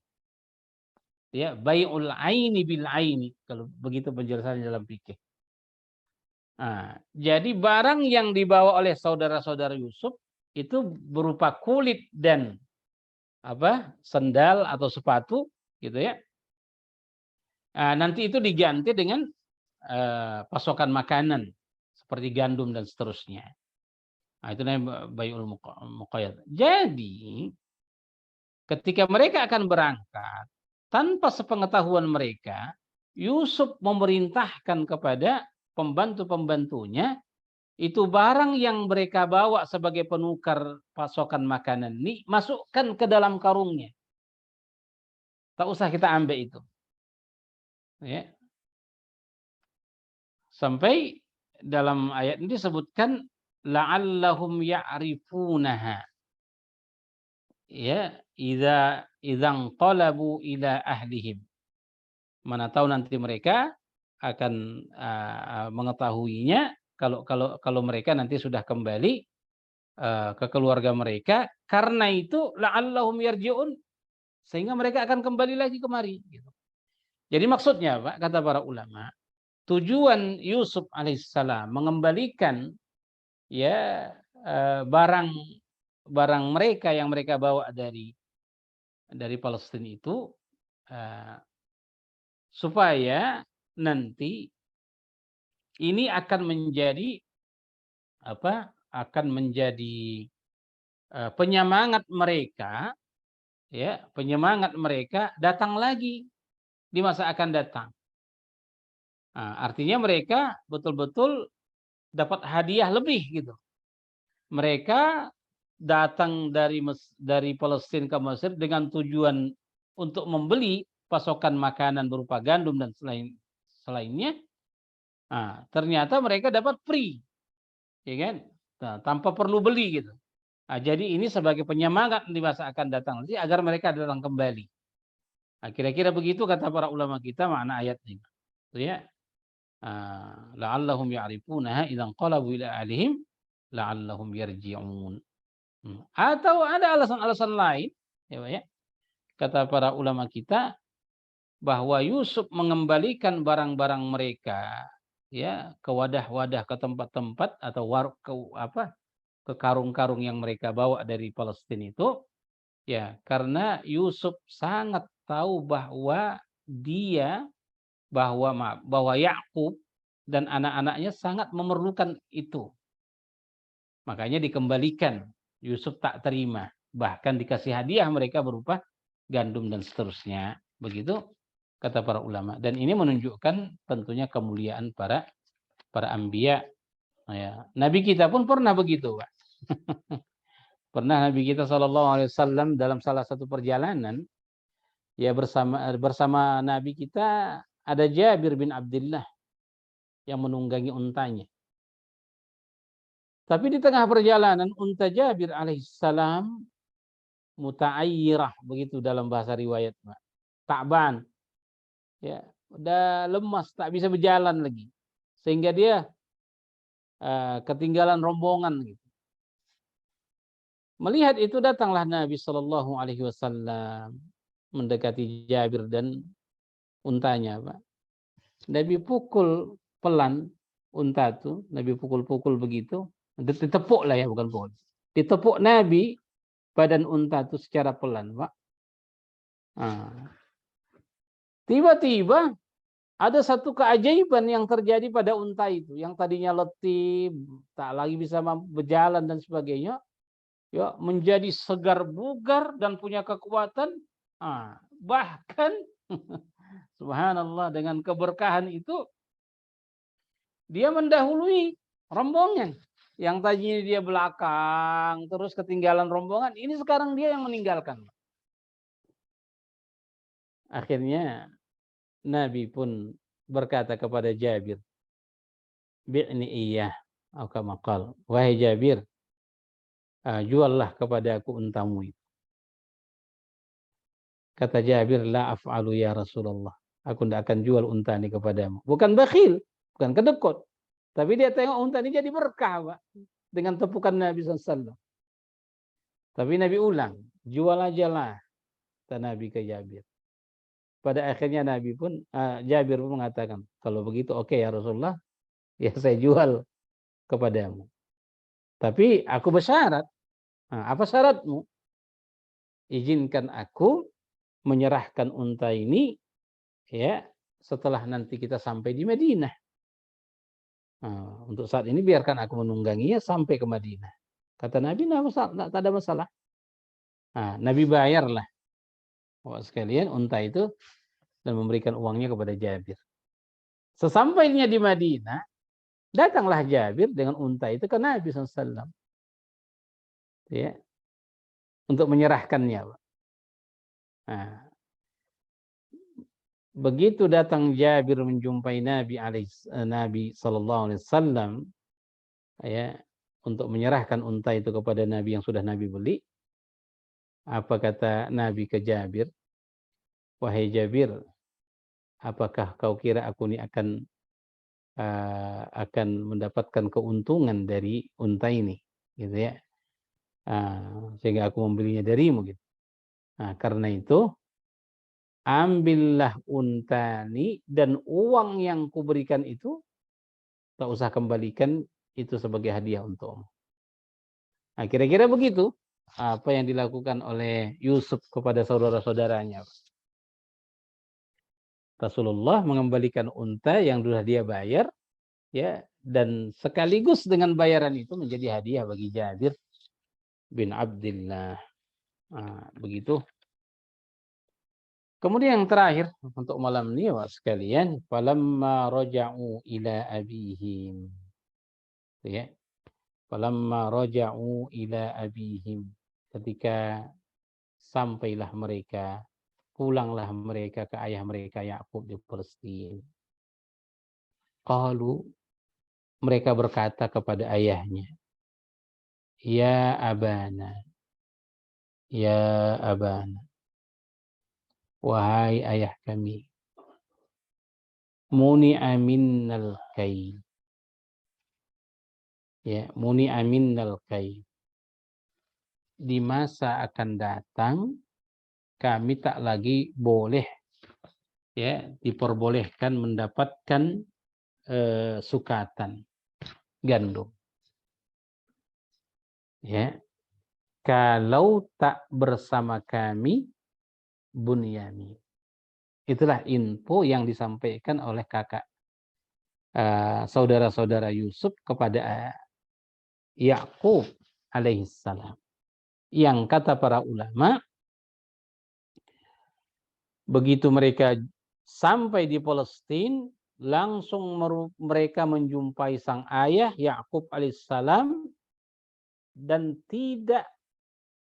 Speaker 1: Ya, bai'ul aini bil aini, kalau begitu penjelasannya dalam fikih. Jadi barang yang dibawa oleh saudara-saudara Yusuf itu berupa kulit dan sendal atau sepatu, gitu ya. Nanti itu diganti dengan pasokan makanan seperti gandum dan seterusnya. Itu namanya bai'ul muqayyad. Jadi ketika mereka akan berangkat, tanpa sepengetahuan mereka, Yusuf memerintahkan kepada pembantu-pembantunya, itu barang yang mereka bawa sebagai penukar pasokan makanan ini, masukkan ke dalam karungnya. Tak usah kita ambil itu. Ya. Sampai dalam ayat ini disebutkan la'allahum ya'rifunaha. Ya, idzan qalabu ila ahlihim. Mana tahu nanti mereka akan mengetahuinya kalau mereka nanti sudah kembali ke keluarga mereka, karena itu la'allahum yarji'un, sehingga mereka akan kembali lagi kemari, gitu. Jadi maksudnya, Pak, kata para ulama, tujuan Yusuf alaihissalam mengembalikan ya barang mereka yang mereka bawa dari Palestina itu supaya nanti ini akan menjadi penyemangat mereka, ya, penyemangat mereka datang lagi di masa akan datang. Artinya mereka betul-betul dapat hadiah lebih, gitu. Mereka datang dari Palestina ke Mesir dengan tujuan untuk membeli pasokan makanan berupa gandum dan selainnya. Ternyata mereka dapat free, ya kan? tanpa perlu beli gitu. Nah, jadi ini sebagai penyemangat di masa akan datang nanti agar mereka datang kembali. Nah, kira-kira begitu kata para ulama kita makna ayat ini. Itu ya. La'allahum ya'rifunaha idzan qalabu ila ahlihim la'allahum yarji'un. Atau ada alasan-alasan lain ya, Pak, ya. Kata para ulama kita bahwa Yusuf mengembalikan barang-barang mereka ya ke wadah-wadah, ke tempat-tempat atau ke karung-karung yang mereka bawa dari Palestina itu ya karena Yusuf sangat tahu bahwa Yakub dan anak-anaknya sangat memerlukan itu. Makanya dikembalikan. Yusuf tak terima, bahkan dikasih hadiah mereka berupa gandum dan seterusnya. Begitu kata para ulama. Dan ini menunjukkan tentunya kemuliaan para anbiya. Ya. Nabi kita pun pernah begitu, Pak. Pernah Nabi kita SAW dalam salah satu perjalanan, ya bersama Nabi kita ada Jabir bin Abdullah yang menunggangi untanya. Tapi di tengah perjalanan unta Jabir alaihissalam muta'ayyirah, begitu dalam bahasa riwayat, Pak. Ta'ban. Ya, udah lemas, tak bisa berjalan lagi. Sehingga dia ketinggalan rombongan gitu. Melihat itu datanglah Nabi Shallallahu alaihi wasallam mendekati Jabir dan untanya, Pak. Nabi pukul pelan unta itu, Nabi pukul-pukul begitu, ditepuk lah ya, bukan pukul. Ditepuk Nabi badan unta itu secara pelan, Pak. Tiba-tiba ada satu keajaiban yang terjadi pada unta itu, yang tadinya letih, tak lagi bisa berjalan dan sebagainya, ya menjadi segar bugar dan punya kekuatan. Bahkan subhanallah, dengan keberkahan itu dia mendahului rombongan. Yang tadinya dia belakang, terus ketinggalan rombongan, ini sekarang dia yang meninggalkan. Akhirnya Nabi pun berkata kepada Jabir, bi'ni iyah, atau kama qala, wahai Jabir, juallah kepada aku untamu itu. Kata Jabir, la af'alu ya Rasulullah. Aku tidak akan jual unta ini kepadamu. Bukan bakhil, bukan kedekut. Tapi dia tengok unta ini jadi berkah, Pak, dengan tepukan Nabi SAW. Tapi Nabi ulang, jual aja lah, kata Nabi ke Jabir. Pada akhirnya Jabir pun mengatakan, kalau begitu oke ya Rasulullah, ya saya jual kepadamu. Tapi aku bersyarat. Apa syaratmu? Izinkan aku menyerahkan unta ini ya setelah nanti kita sampai di Madinah. Untuk saat ini biarkan aku menungganginya sampai ke Madinah. Kata Nabi, tak ada masalah. Nabi bayarlah sekalian unta itu dan memberikan uangnya kepada Jabir. Sesampainya di Madinah, datanglah Jabir dengan unta itu ke Nabi SAW. Ya, untuk menyerahkannya. Begitu datang Jabir menjumpai Nabi Sallallahu Alaihi Wasallam, ya, untuk menyerahkan unta itu kepada Nabi yang sudah Nabi beli. Apa kata Nabi ke Jabir? Wahai Jabir, apakah kau kira aku ini akan mendapatkan keuntungan dari unta ini, gitu ya? Sehingga aku membelinya darimu, gitu. Karena itu ambillah unta ini dan uang yang kuberikan itu tak usah kembalikan, itu sebagai hadiah untukmu. Kira-kira begitu apa yang dilakukan oleh Yusuf kepada saudara-saudaranya. Rasulullah mengembalikan unta yang sudah dia bayar, ya, dan sekaligus dengan bayaran itu menjadi hadiah bagi Jabir bin Abdullah. Begitu. Kemudian yang terakhir untuk malam ini, sekalian, falamma raja'u ila abihim. Ya. Falamma raja'u ila abihim. Ketika sampailah mereka, pulanglah mereka ke ayah mereka Yakub di Palestina. Qalu, mereka berkata kepada ayahnya, Ya abana. Ya abana. Wahai ayah kami. Muni'a minnal kai. Ya, muni'a minnal kai. Di masa akan datang kami tak lagi boleh, ya, diperbolehkan mendapatkan sukatan gandum, ya, kalau tak bersama kami Bunyamin. Itulah info yang disampaikan oleh kakak saudara-saudara Yusuf kepada Yakub alaihissalam. Yang kata para ulama, begitu mereka sampai di Palestina, langsung mereka menjumpai sang ayah Yakub alaihissalam dan tidak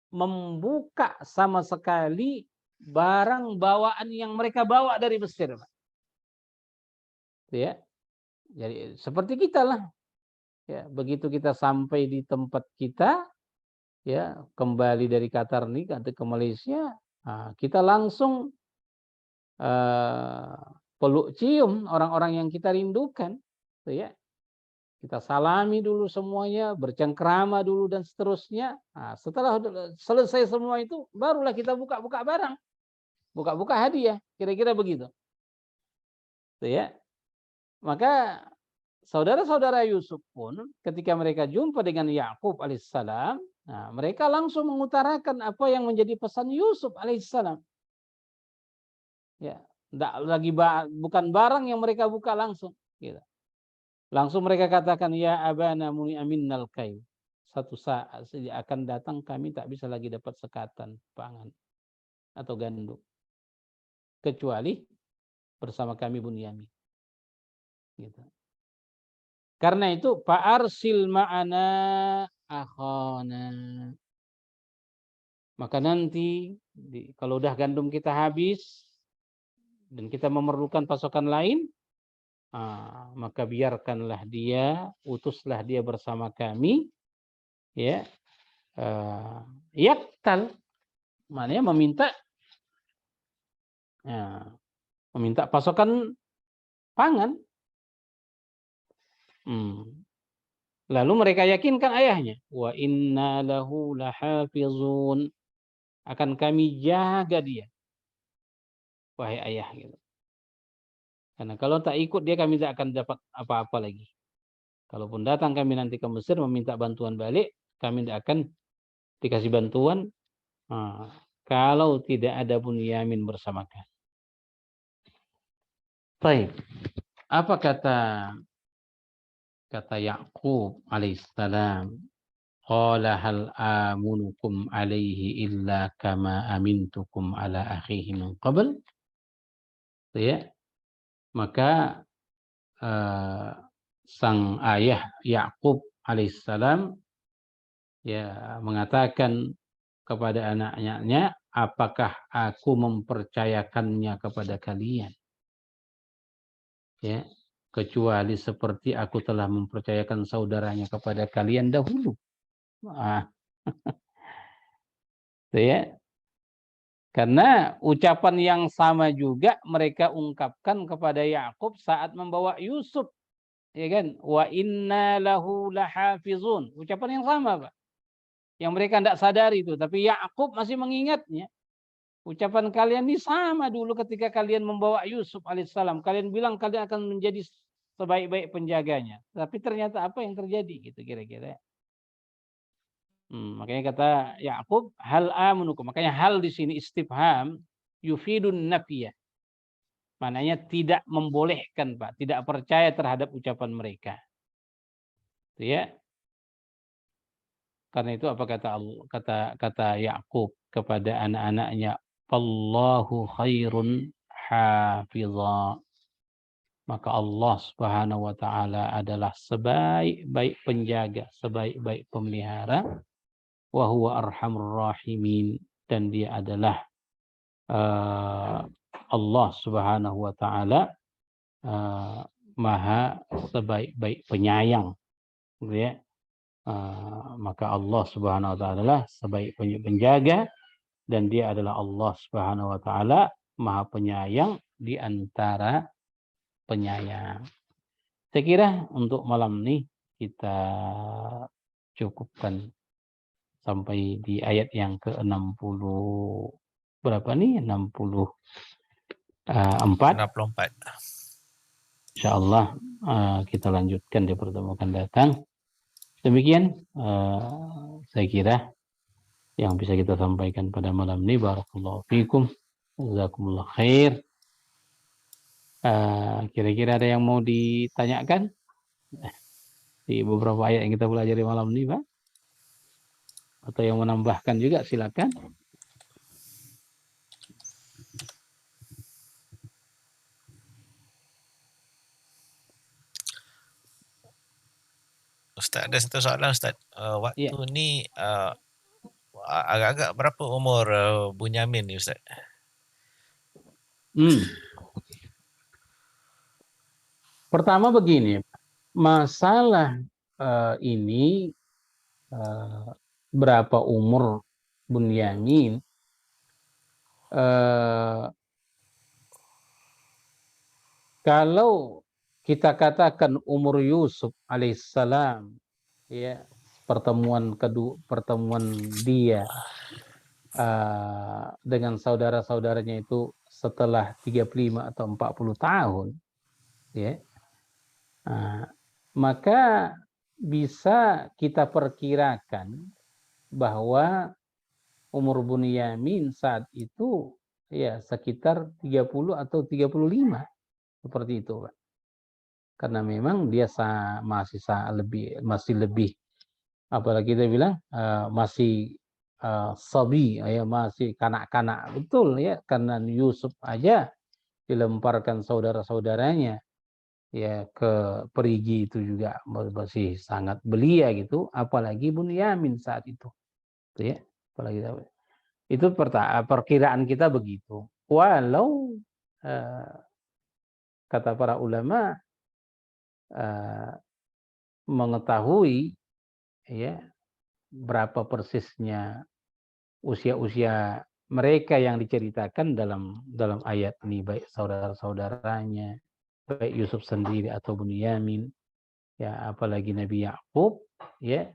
Speaker 1: membuka sama sekali barang bawaan yang mereka bawa dari Mesir, Pak. Ya, jadi seperti kita lah. Ya, begitu kita sampai di tempat kita, ya, kembali dari Qatar nih ke Malaysia, kita langsung peluk cium orang-orang yang kita rindukan, ya. Kita salami dulu semuanya, bercengkrama dulu dan seterusnya. Nah, setelah selesai semua itu, barulah kita buka-buka barang, buka-buka hadiah, kira-kira begitu. Ya. Maka saudara-saudara Yusuf pun ketika mereka jumpa dengan Yakub alaihissalam, nah, mereka langsung mengutarakan apa yang menjadi pesan Yusuf alaihissalam. Ya, bukan barang yang mereka buka langsung. Gitu. Langsung mereka katakan, ya abana muni aminnal kai. Satu saat akan datang kami tak bisa lagi dapat sekatan pangan atau gandum, kecuali bersama kami Bunyamin. Gitu. Karena itu fa'arsil ma'ana akhana. Maka nanti kalau udah gandum kita habis dan kita memerlukan pasokan lain, maka biarkanlah dia, utuslah dia bersama kami, ya, yaktal, maknanya meminta pasokan pangan. Lalu mereka yakinkan ayahnya, wa inna lahu lahafizun, akan kami jaga dia, wahai ayah, gitu. Karena kalau tak ikut dia, kami tidak akan dapat apa-apa lagi. Kalaupun datang kami nanti ke Mesir meminta bantuan balik, kami tidak akan dikasih bantuan kalau tidak ada Bunyamin bersama kami. Baik. Apa kata Yakub alaihissalam? Qala hal amunukum alaihi illa kama amintukum ala akhihi min qabl. Ya. Maka sang ayah Yakub alaihissalam, ya, mengatakan kepada anaknya, apakah aku mempercayakannya kepada kalian, ya, kecuali seperti aku telah mempercayakan saudaranya kepada kalian dahulu. Ya. Karena ucapan yang sama juga mereka ungkapkan kepada Yakub saat membawa Yusuf, ya kan? Wa inna lahu lahafizun. Ucapan yang sama, Pak. Yang mereka tidak sadari itu, tapi Yakub masih mengingatnya. Ucapan kalian ini sama dulu ketika kalian membawa Yusuf alaihissalam. Kalian bilang kalian akan menjadi sebaik-baik penjaganya. Tapi ternyata apa yang terjadi, gitu kira-kira. Makanya kata Yakub, hal amunukum. Makanya hal di sini istifham yufidun nafiyah. Maknanya tidak membolehkan, Pak, tidak percaya terhadap ucapan mereka. Itu ya. Karena itu apa kata Yakub kepada anak-anaknya, Allahu khairun hafizha. Maka Allah Subhanahu wa taala adalah sebaik-baik penjaga, sebaik-baik pemelihara. Wa huwa arhamur rahimin, dan dia adalah Allah Subhanahu wa taala maha sebaik-baik penyayang, gitu ya. Maka Allah Subhanahu wa taala lah sebaik penjaga, dan dia adalah Allah Subhanahu wa taala Maha Penyayang di antara penyayang. Saya kira untuk malam ini kita cukupkan sampai di ayat yang ke-60 berapa nih? 64.
Speaker 2: 64.
Speaker 1: Insyaallah kita lanjutkan di pertemuan akan datang. Demikian saya kira yang bisa kita sampaikan pada malam ini. Barakallahu fikum. Jazakumullah khair. Kira-kira ada yang mau ditanyakan di beberapa ayat yang kita pelajari malam ini, Pak? Atau yang menambahkan juga silakan.
Speaker 2: Ustaz, ada satu soalan Ustaz. Waktu
Speaker 1: Ya.
Speaker 2: ni agak-agak berapa umur Bunyamin ni Ustaz?
Speaker 1: Pertama begini, masalah ini berapa umur Bunyamin, kalau kita katakan umur Yusuf alaihissalam, ya, pertemuan dia dengan saudara-saudaranya itu setelah 35 atau 40 tahun, ya, maka bisa kita perkirakan bahwa umur Bunyamin saat itu ya sekitar 30 atau 35, seperti itu, Pak. Karena memang dia masih lebih, apalagi kita bilang masih sabi, ya, masih kanak-kanak betul, ya, karena Yusuf aja dilemparkan saudara-saudaranya ya ke perigi itu juga masih sangat belia gitu, apalagi Bunyamin saat itu, ya, apalagi itu perkiraan kita begitu. Walau kata para ulama mengetahui ya berapa persisnya usia-usia mereka yang diceritakan dalam ayat ini, baik saudara-saudaranya, baik Yusuf sendiri atau Bunyamin, ya, apalagi Nabi Yakub, ya,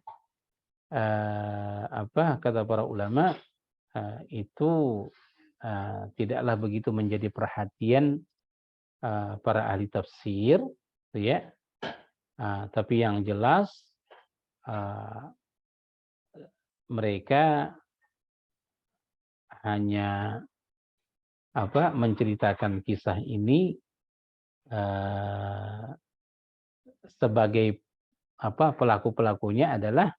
Speaker 1: kata para ulama itu tidaklah begitu menjadi perhatian para ahli tafsir, ya. Tapi yang jelas mereka hanya menceritakan kisah ini sebagai pelaku-pelakunya adalah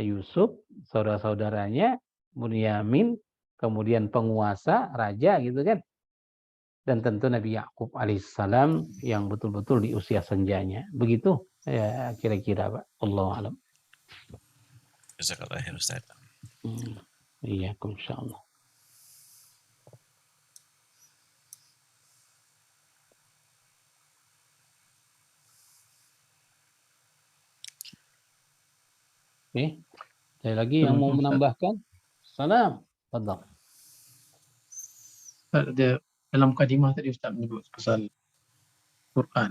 Speaker 1: Yusuf, saudara-saudaranya, Bunyamin, kemudian penguasa, raja gitu kan. Dan tentu Nabi Yakub alaihissalam yang betul-betul di usia senjanya. Begitu ya kira-kira, Pak. Allahu a'lam.
Speaker 2: Jazakallah khair Ustaz.
Speaker 1: Iya, insyaallah. Oke, ada lagi yang mau menambahkan? Salam, fadhal.
Speaker 3: Ada dalam mukadimah tadi Ustaz menyebut pasal Quran.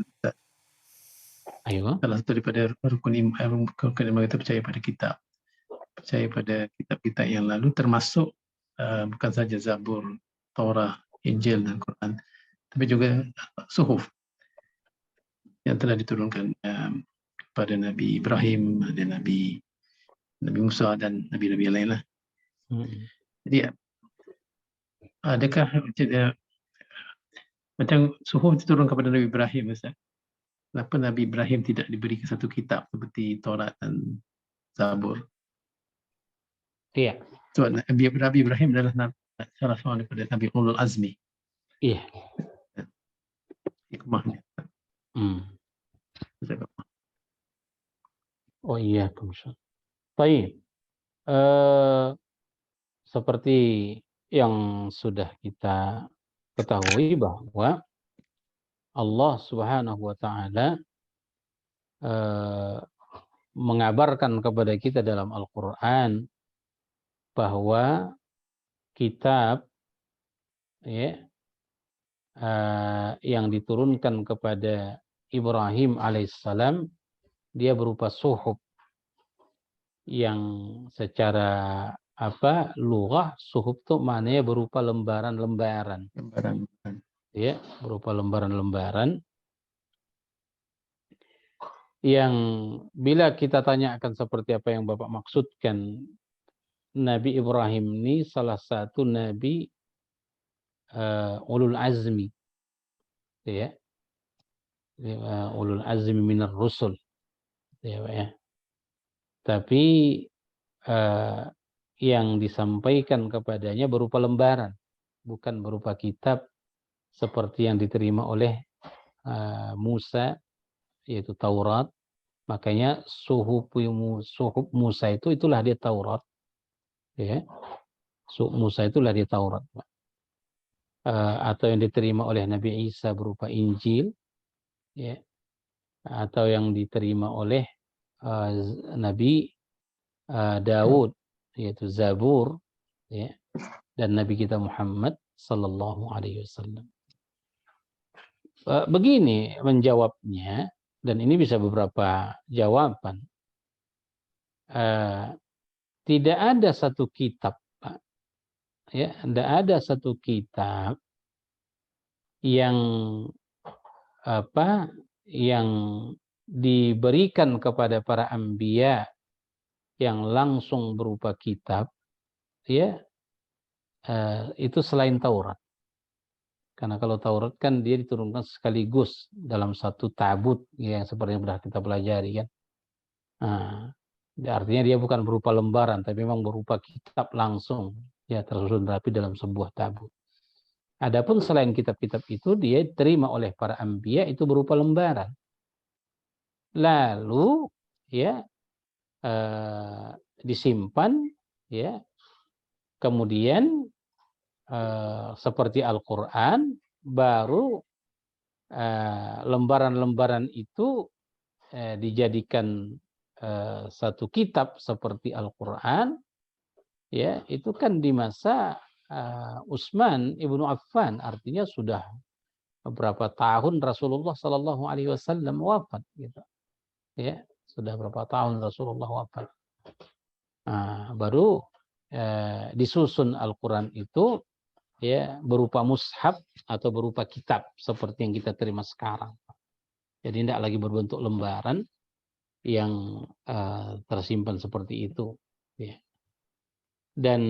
Speaker 1: Ayo.
Speaker 3: Salah satu daripada rukun iman kita percaya pada kitab. Percaya pada kitab-kitab yang lalu, termasuk bukan saja Zabur, Taurah, Injil dan Quran, tapi juga suhuf yang telah diturunkan pada Nabi Ibrahim, ada Nabi Musa dan Nabi-Nabi yang lain lah. Jadi adakah macam suhuf diturun kepada Nabi Ibrahim, Ustaz? Kenapa Nabi Ibrahim tidak diberi satu kitab seperti Taurat dan Zabur?
Speaker 1: Iya.
Speaker 3: Sebab Nabi Ibrahim adalah salah seorang daripada Nabi Ulul Azmi.
Speaker 1: Iya.
Speaker 3: Hikmahnya.
Speaker 1: Oh iya, baik. Seperti yang sudah kita ketahui bahwa Allah Subhanahu wa taala mengabarkan kepada kita dalam Al-Quran bahwa kitab ya, yang diturunkan kepada Ibrahim alaihissalam dia berupa suhuf yang secara lughah suhuf itu maknanya berupa lembaran-lembaran. Ya, berupa lembaran-lembaran yang bila kita tanyakan seperti apa yang Bapak maksudkan, Nabi Ibrahim ini salah satu nabi ulul azmi, ya, ulul azmi minar rusul, ya. Tapi yang disampaikan kepadanya berupa lembaran, bukan berupa kitab seperti yang diterima oleh Musa, yaitu Taurat. Makanya suhuf Musa itulah dia Taurat, ya. Suhuf Musa itulah dia Taurat, atau yang diterima oleh Nabi Isa berupa Injil, ya, atau yang diterima oleh Nabi Daud yaitu Zabur, ya, dan Nabi kita Muhammad sallallahu alaihi wasallam. Begini menjawabnya, dan ini bisa beberapa jawaban. Tidak ada satu kitab, Pak, ya, tidak ada satu kitab yang yang diberikan kepada para anbiya yang langsung berupa kitab, ya, itu selain Taurat. Karena kalau Taurat kan dia diturunkan sekaligus dalam satu tabut, ya, seperti yang sudah kita pelajari kan. Artinya dia bukan berupa lembaran, tapi memang berupa kitab langsung, ya, tersusun rapi dalam sebuah tabut. Adapun selain kitab-kitab itu dia diterima oleh para anbiya itu berupa lembaran. Lalu, ya, disimpan, ya, kemudian seperti Al-Quran, baru lembaran-lembaran itu dijadikan satu kitab seperti Al-Quran, ya, itu kan di masa Utsman ibnu Affan, artinya sudah beberapa tahun Rasulullah Sallallahu Alaihi Wasallam wafat, gitu, ya, sudah berapa tahun Rasulullah wafat. Baru disusun Al-Quran itu, ya, berupa mushaf atau berupa kitab seperti yang kita terima sekarang. Jadi tidak lagi berbentuk lembaran yang tersimpan seperti itu, ya. Dan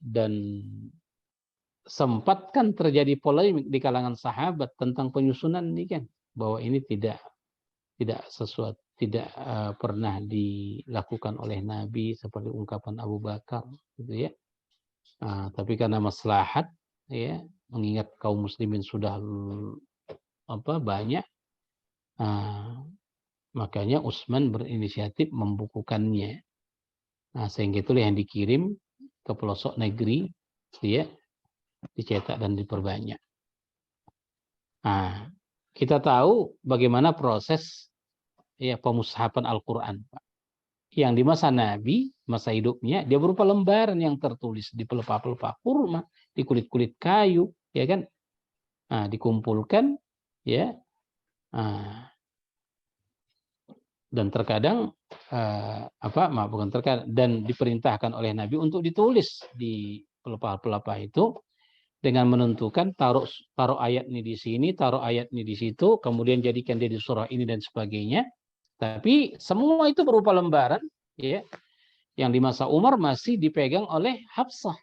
Speaker 1: dan sempat kan terjadi polemik di kalangan sahabat tentang penyusunan ini kan, bahwa ini tidak sesuatu, tidak pernah dilakukan oleh Nabi seperti ungkapan Abu Bakar, gitu, ya. Tapi karena maslahat, ya, mengingat kaum muslimin sudah banyak, makanya Utsman berinisiatif membukukannya. Sehingga itulah yang dikirim ke pelosok negeri, ya, dicetak dan diperbanyak. Kita tahu bagaimana proses, ya, pemushapan Al-Quran, Pak. Yang di masa Nabi, masa hidupnya, dia berupa lembaran yang tertulis di pelepah-pelepah kurma, di kulit-kulit kayu, ya kan, dikumpulkan, ya, dan terkadang bukan terkadang, dan diperintahkan oleh Nabi untuk ditulis di pelepah-pelepah itu dengan menentukan taruh ayat ini di sini, taruh ayat ini di situ, kemudian jadikan dia di surah ini dan sebagainya. Tapi semua itu berupa lembaran, ya, yang di masa Umar masih dipegang oleh Hafsah,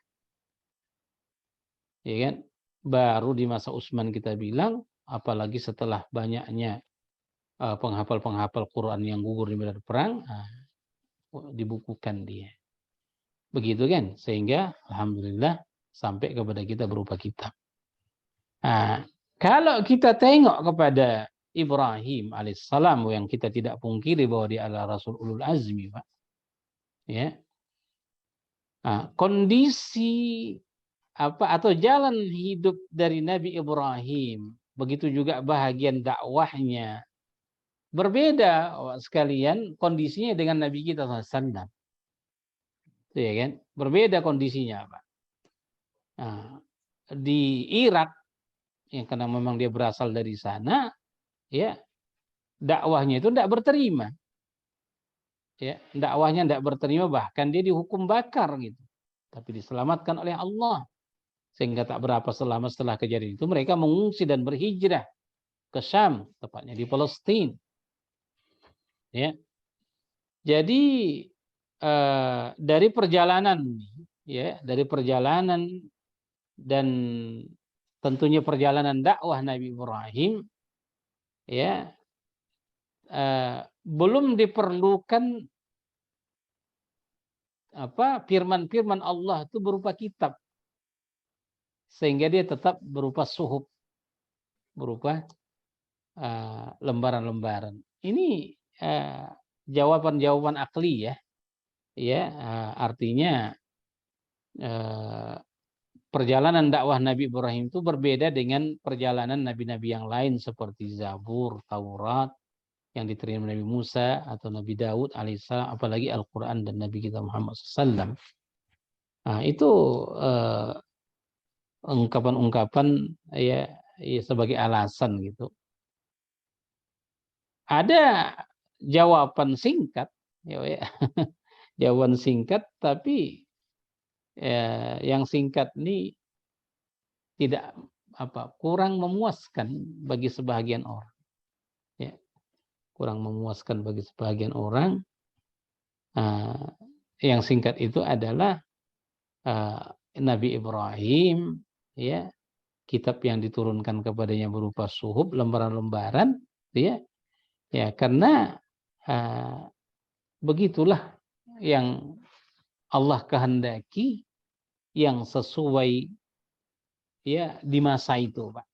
Speaker 1: ya kan. Baru di masa Utsman kita bilang, apalagi setelah banyaknya penghafal-penghafal Quran yang gugur di medan perang, dibukukan dia. Begitu kan, sehingga alhamdulillah sampai kepada kita berupa kitab. Kalau kita tengok kepada Ibrahim alaihissalam, yang kita tidak pungkiri bahwa dia adalah Rasul ulul azmi, Pak, ya. Kondisi atau jalan hidup dari Nabi Ibrahim, begitu juga bahagian dakwahnya berbeda sekalian kondisinya dengan Nabi kita SAW. Itu ya kan? Berbeda kondisinya, Pak. Nah, di Irak, yang karena memang dia berasal dari sana, ya dakwahnya itu tidak berterima. Ya, dakwahnya tidak berterima, bahkan dia dihukum bakar gitu. Tapi diselamatkan oleh Allah. Sehingga tak berapa lama setelah kejadian itu mereka mengungsi dan berhijrah ke Syam, tepatnya di Palestina. Ya. Jadi dari perjalanan, ya, dari perjalanan dan tentunya perjalanan dakwah Nabi Ibrahim, ya, belum diperlukan firman-firman Allah itu berupa kitab, sehingga dia tetap berupa suhuf, berupa lembaran-lembaran. Ini jawaban-jawaban akli, ya, artinya perjalanan dakwah Nabi Ibrahim itu berbeda dengan perjalanan nabi-nabi yang lain seperti Zabur, Taurat yang diterima Nabi Musa atau Nabi Daud alaihissalam, apalagi Al-Quran dan Nabi kita Muhammad SAW. Nah, itu ungkapan-ungkapan ya sebagai alasan gitu. Ada jawaban singkat, ya. Jawaban singkat, tapi yang singkat ini tidak kurang memuaskan bagi sebagian orang. Ya, kurang memuaskan bagi sebagian orang. Yang singkat itu adalah Nabi Ibrahim, ya, kitab yang diturunkan kepadanya berupa suhuf, lembaran-lembaran, ya, karena begitulah yang Allah kehendaki, yang sesuai, ya, di masa itu, Pak.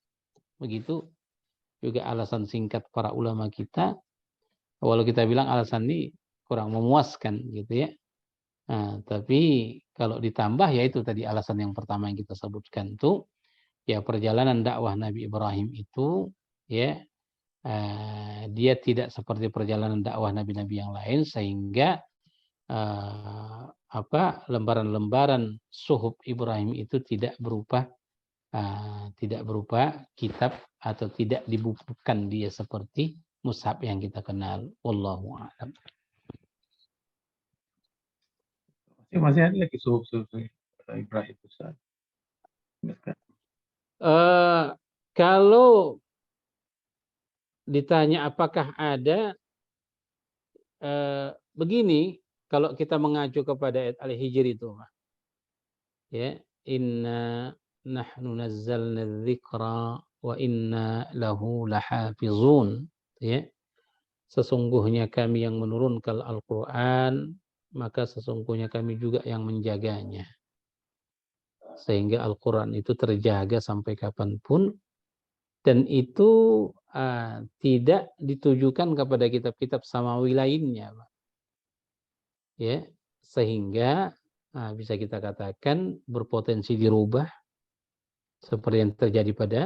Speaker 1: Begitu juga alasan singkat para ulama kita. Walau kita bilang alasan ini kurang memuaskan, gitu ya. Nah, tapi kalau ditambah, ya itu tadi alasan yang pertama yang kita sebutkan tuh, ya perjalanan dakwah Nabi Ibrahim itu, ya, dia tidak seperti perjalanan dakwah nabi-nabi yang lain, sehingga lembaran-lembaran suhuf Ibrahim itu tidak berupa kitab atau tidak dibukukan dia seperti mushaf yang kita kenal. Wallahu a'lam.
Speaker 3: Masih ada lagi suhuf Ibrahim Ustaz.
Speaker 1: Kalau ditanya apakah ada, begini, kalau kita mengacu kepada ayat Al-Hijr itu, ya, inna nahnu nazzalna dzikra wa inna lahu lahafizun, ya, sesungguhnya kami yang menurunkan Al-Quran, maka sesungguhnya kami juga yang menjaganya, sehingga Al-Quran itu terjaga sampai kapanpun, dan itu tidak ditujukan kepada kitab-kitab samawi lainnya, ya, sehingga bisa kita katakan berpotensi dirubah seperti yang terjadi pada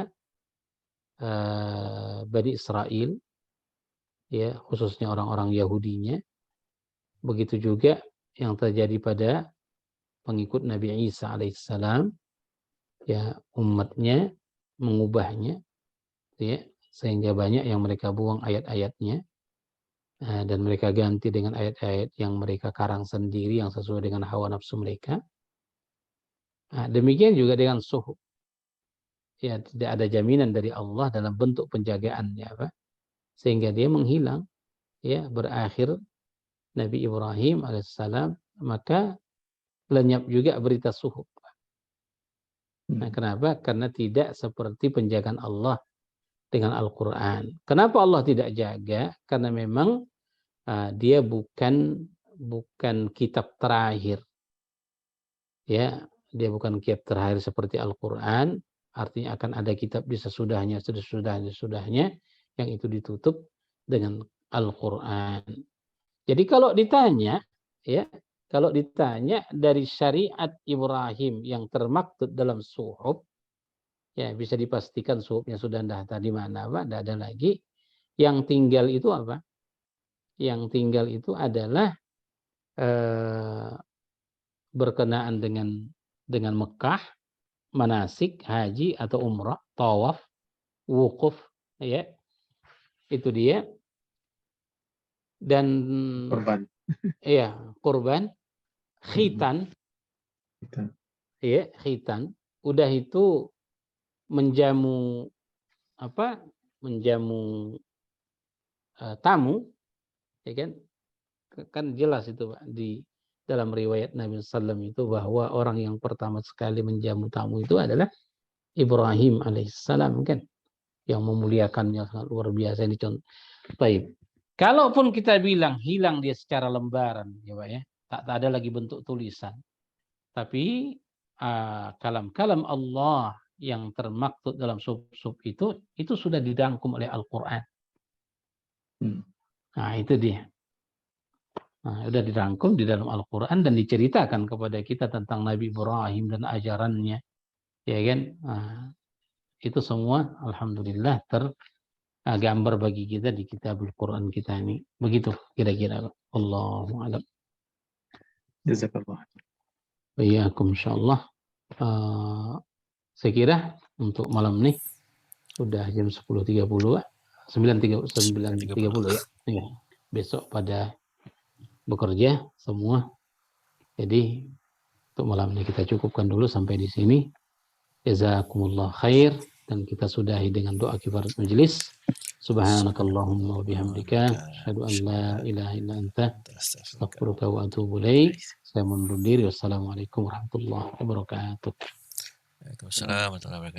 Speaker 1: Bani Israel, ya, khususnya orang-orang Yahudinya. Begitu juga yang terjadi pada pengikut Nabi Isa alaihissalam, ya, umatnya mengubahnya, ya, sehingga banyak yang mereka buang ayat-ayatnya dan mereka ganti dengan ayat-ayat yang mereka karang sendiri yang sesuai dengan hawa nafsu mereka. Demikian juga dengan suhuf, ya, tidak ada jaminan dari Allah dalam bentuk penjagaannya, Pak, sehingga dia menghilang, ya, berakhir Nabi Ibrahim alaihissalam, maka lenyap juga berita suhuf. Nah, kenapa? Karena tidak seperti penjagaan Allah dengan Al-Quran. Kenapa Allah tidak jaga? Karena memang dia bukan kitab terakhir, ya, dia bukan kitab terakhir seperti Al-Quran. Artinya akan ada kitab di sesudahnya yang itu ditutup dengan Al-Quran. Jadi kalau ditanya, ya, dari syariat Ibrahim yang termaktub dalam suhuf, ya, bisa dipastikan suhufnya sudah tidak di mana, Pak, tidak ada lagi. Yang tinggal itu apa? yang tinggal itu adalah berkenaan dengan Mekah, manasik, haji atau umrah, tawaf, wukuf, ya. Itu dia. Dan
Speaker 3: Korban.
Speaker 1: iya, kurban, khitan, ya, khitan. Udah itu menjamu tamu, ya kan? Kan jelas itu Pak, di dalam riwayat Nabi SAW itu bahwa orang yang pertama sekali menjamu tamu itu adalah Ibrahim alaihissalam, kan, yang memuliakannya sangat luar biasa. Ini contoh. Baik. Kalaupun kita bilang hilang dia secara lembaran, ya Pak, ya, tak ada lagi bentuk tulisan. Tapi kalam-kalam Allah yang termaktub dalam sub-sub itu sudah dirangkum oleh Al-Quran. Nah, itu dia. Nah, sudah dirangkum di dalam Al-Quran dan diceritakan kepada kita tentang Nabi Ibrahim dan ajarannya, ya kan? Nah, itu semua alhamdulillah tergambar bagi kita di kitabul Quran kita ini. Begitu kira-kira. Allahu a'lam.
Speaker 3: Jazakallah.
Speaker 1: Iyyakum insyaallah. Saya kira untuk malam ini sudah jam 10.30, 9.30 ya. Ya. Besok pada bekerja semua. Jadi untuk malam ini kita cukupkan dulu sampai di sini. Jazakumullah khair, dan kita sudahi dengan doa kifarat majelis. Subhanakallahumma wa bihamdika asyhadu an la ilaha illa anta astaghfiruka wa atubu ilaik. Saya mundur diri. Wassalamualaikum warahmatullahi wabarakatuh.
Speaker 2: Waalaikumsalam warahmatullahi wabarakatuh.